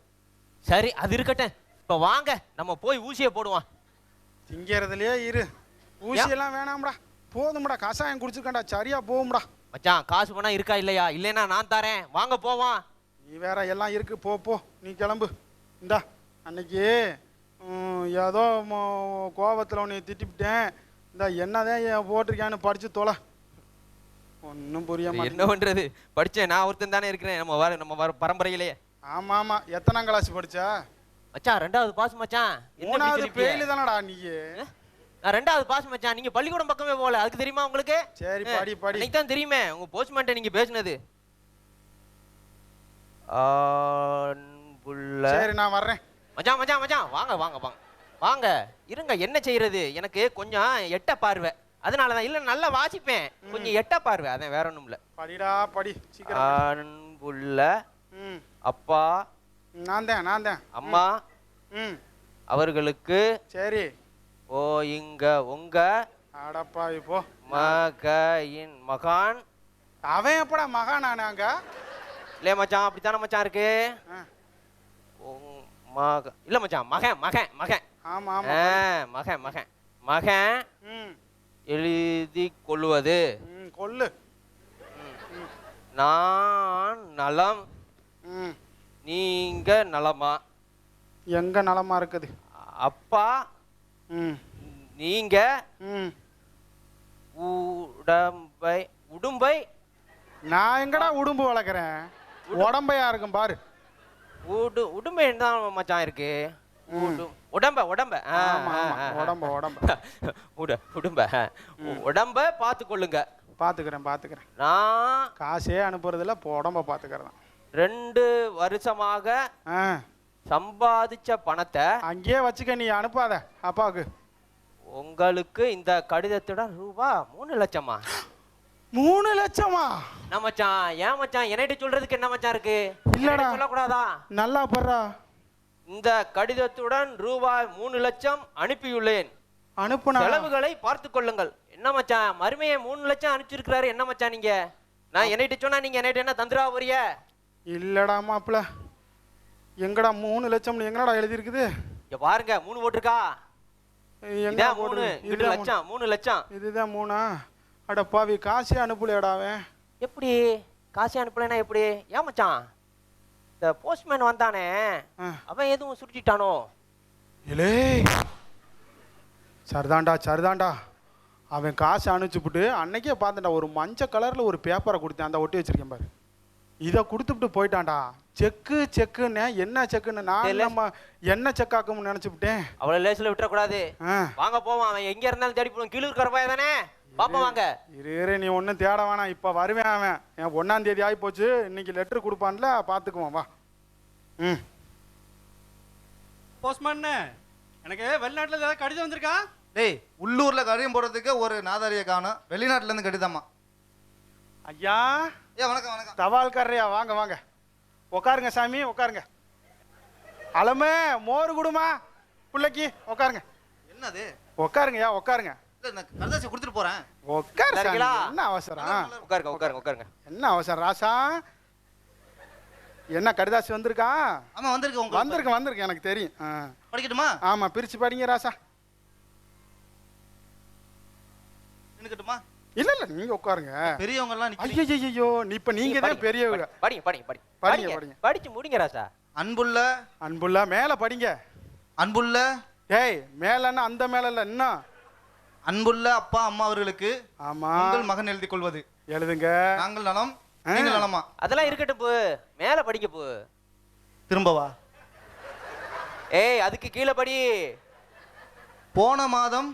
சரி, அது இருக்கட்டும். இப்ப வாங்க நம்ம போய் ஊசியை போடுவோம். திங்கிறதுலயே இரு, ஊசியெல்லாம் வேணாம்டா, போதும்டா. கஷாயம் குடிச்சுக்கண்டா, சரியா போகும்டா. மச்சான் காசு பணம் இருக்கா இல்லையா? இல்லைன்னா நான் தரேன், வாங்க போவான். நீ வேற எல்லாம் இருக்கு, போ போ, நீ கிளம்பு. இந்தா, அன்னைக்கு ஏதோ கோபத்தில் உன்னை திட்டிவிட்டேன், இந்த என்னதான் ஏன் போட்டிருக்கான்னு படிச்சு தொலை. ஒன்றும் புரிய என்ன மாட்டேங்குது. பண்றது? படிச்சேன் நான் ஒருத்தன் தானே இருக்கிறேன் நம்ம வர பரம்பரையிலேயே. ஆமா ஆமா, எத்தனாம் கிளாஸ் படிச்சா? மச்சான் 2வது பாஸ் மச்சான். என்ன இப்படி மூணாவது சொல்லிட்டியே? பெயிலு தானடா நீ? நான் 2வது பாஸ் மச்சான். நீங்க பள்ளிக்கூடம் பக்கமே போகல, அதுக்கு தெரியுமா உங்களுக்கு? சரி படி படி. எனக்கு தான் தெரியுமே உங்க போஸ்ட்மேன்ட்ட நீங்க பேசுனது. அன்புள்ள சரி நான் வர்றேன். மச்சான் மச்சான் மச்சான் வாங்க வாங்க வாங்க வாங்க இருங்க. என்ன செய்யறது, எனக்கு கொஞ்சம் எட்ட பார்வை, அதனால தான். இல்ல நல்லா வாசிப்பேன், கொஞ்சம் எட்ட பார்வை, அதான் வேற ஒண்ணும் இல்ல. படிடா படி சீக்கிரம். அன்புள்ள ம் அப்பா நான் தான். அம்மா ம் அவர்களுக்கு சரி. ஓ இங்க உங்க அடப்பா இப்போ மகான். அவன் எப்படா மகானானாங்க? இல்லையே மச்சான், அப்படித்தானே மச்சான் இருக்கு. இல்ல மச்சான், மகன் மகன் மகன். ஆமா ஆமா. மகன் மகன் மகன் ம் எழுதி கொள்வது. கொல்லு. நான் நலம், ம் நீங்க நலமா? எங்க நலமா இருக்குது? அப்பா ம் நீங்க ம் உடம்பை உடும்பை. நான் எங்கடா உடும்பு வளர்க்குறேன்? உடம்பையா இருக்கும் பாரு. உடும்பை தான் மச்சான் இருக்கு. உடம்ப உடம்ப ஆமா ஆமா, உடம்ப உடம்ப உடம்ப பார்த்து கொள்ளுங்க. பாத்துக்கிறேன். நான் காசே அனுப்புறதில்ல, இப்போ உடம்ப பாத்துக்கிறேன். 2 வருஷமாக சம்பாதிச்ச பணத்தை அங்கேயே வச்சுக்க, நீ அனுப்பாத அப்பாவுக்கு. உங்களுக்கு இந்த கடிதத்துடன் ரூபாய் 3 லட்சமா? 3 லட்சமா? என்ன மச்சான், ஏன் மச்சான் என்கிட்ட சொல்றதுக்கு என்ன மச்சான் இருக்கு? இல்லடா, சொல்லக்கூடாதா? நல்லா படுறா. இந்த கடிதத்துடன் ரூபாய் 3 லட்சம் அனுப்பியுள்ளேன். அனுப்புனா செலவுகளை பார்த்து கொள்ளுங்கள். என்ன மச்சான், மருமையை 3 லட்சம் அனுப்பிச்சிருக்கிறாரு. என்ன மச்சான் நீங்க, நான் என்னைட்ட சொன்னா நீங்க என்னைட்ட என்ன தந்துரா போறிய? இல்லடா மாப்பிள, எங்கடா 3 லட்சம்னு எங்கடா எழுதி இருக்குது? இங்க பாருங்க, 3 போட்டிருக்கா. எங்க 3 லட்சம் 3 லட்சம். இதுதான் 3ஆ? அட பாவி, காசே அனுப்பலடா அவன். எப்படி காசு அனுப்பலைன்னா எப்படி? ஏன் மச்சான், இந்த போஸ்ட்மேன் வந்தானே அவன் எதுவும் சுருட்டிட்டானோ? இலே சரிதான்டா, அவன் காசு அனுப்பிச்சுப்புட்டு அன்னைக்கே பார்த்துட்டா ஒரு மஞ்சள் கலரில் ஒரு பேப்பரை கொடுத்தேன், அந்த ஒட்டி வச்சிருக்கேன் பாரு. இதை கொடுத்துட்டு போயிட்டான்டா. செக்குன்னு என்ன செக்குன்னு நான் நம்ம என்ன செக்காக்கும்னு நினச்சிவிட்டேன். அவளை லேசில் விட்டுறக்கூடாது. வாங்க போவான், அவன் எங்கே இருந்தாலும் தேடி போடுவோம். கீழே இருக்கிற பையன் தானே, பாப்பா வாங்க. இரு நீ ஒன்றும் தேட வேணாம், இப்போ வருவேன் அவன். என் 1ஆம் தேதி ஆகி போச்சு, இன்னைக்கு லெட்டர் கொடுப்பான்ல, பார்த்துக்குவோம் வா. ம் போஸ்ட்மேன், எனக்கு வெளிநாட்டில் ஏதாவது கடிதம் வந்திருக்கா? டேய், உள்ளூர்ல கடிதம் போடுறதுக்கு ஒரு நாதாரியை காணும், வெளிநாட்டுல இருந்து கடிதமா? ஐயா வணக்கம் வணக்கம். தபால்காரரையா, வாங்க வாங்க, உட்காருங்க சாமி உட்காருங்க. அலமே மோர் குடுமா பிள்ளைக்கு, உட்காருங்க. என்னது? உட்காருங்கய்யா உட்காருங்க. நான் கடிதாசி கொடுத்துட்டு போறேன். உட்காரு சாமி, இருக்கீங்களா? என்ன அவசரம்? உட்காருங்க. என்ன அவசரம் ராசா? என்ன கடிதாசி வந்திருக்கா? ஆமா வந்திருக்கு. வந்திருக்கு எனக்கு தெரியும். படிக்கட்டுமா? ஆமா, பிரிச்சு படிங்க ராசா. நின்னுக்கட்டுமா? இல்ல நீங்க உட்காருங்க. பெரியவங்க எல்லாம் ஐயோ, இப்ப நீங்க தான் பெரியவங்க. படிங்க படிச்சு முடிங்க ராசா. அன்புள்ள மேல படிங்க. அன்புள்ள ஏய், மேலன்னா அந்த மேல இல்ல, இன்னும் அன்புள்ள அப்பா அம்மா அவர்களுக்கு ஆமா உங்கள் மகன் எழுதி கொள்வது. எழுதுங்க. நாங்கள் நலம், நீங்கள் நலமா? அதெல்லாம் இருக்கட்டும், போ மேல படிக்க போ. திரும்பவா? ஏய், அதுக்கு கீழே படி. போன மாதம்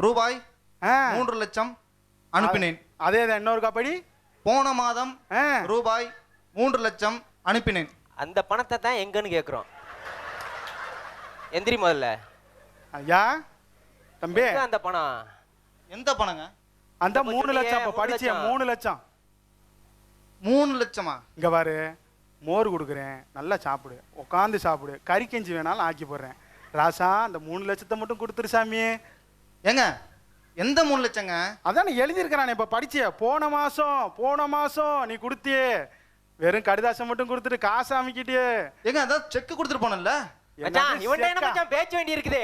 ரூபாய் 3 லட்சம் அனுப்பினேன். அதேதான், இன்னொரு காப்படி. போன மாதம் ரூபாய் 3 லட்சம் அனுப்பினேன். அந்த பணத்தை தான் எங்கன்னு கேக்குறோம். எந்திரி முதல்ல. ஐயா தம்பி, அந்த பணம் எந்த பணங்க? அந்த 3 லட்சம். அப்ப படிச்ச 3 லட்சம். 3 லட்சமா? இங்க பாரு, மோர் கொடுக்குறேன், நல்லா சாப்பிடு, உட்காந்து சாப்பிடு, கறி கஞ்சி வேணாலும் ஆக்கி போடுறேன். ராசா, அந்த 3 லட்சத்தை மட்டும் கொடுத்துரு சாமி. ஏங்க, எந்த 3 லட்சங்க? அதான் எழுதியிருக்கிறான், இப்ப படிச்சிய. போன மாசம் நீ கொடுத்தியே, வெறும் கடிதாசம் மட்டும் கொடுத்துட்டு காசு அமைக்கிட்டியே. ஏங்க, அதான் செக் கொடுத்துட்டு போனல. இவன்ட்ட என்ன மச்சான் பேச்ச வேண்டி இருக்குது?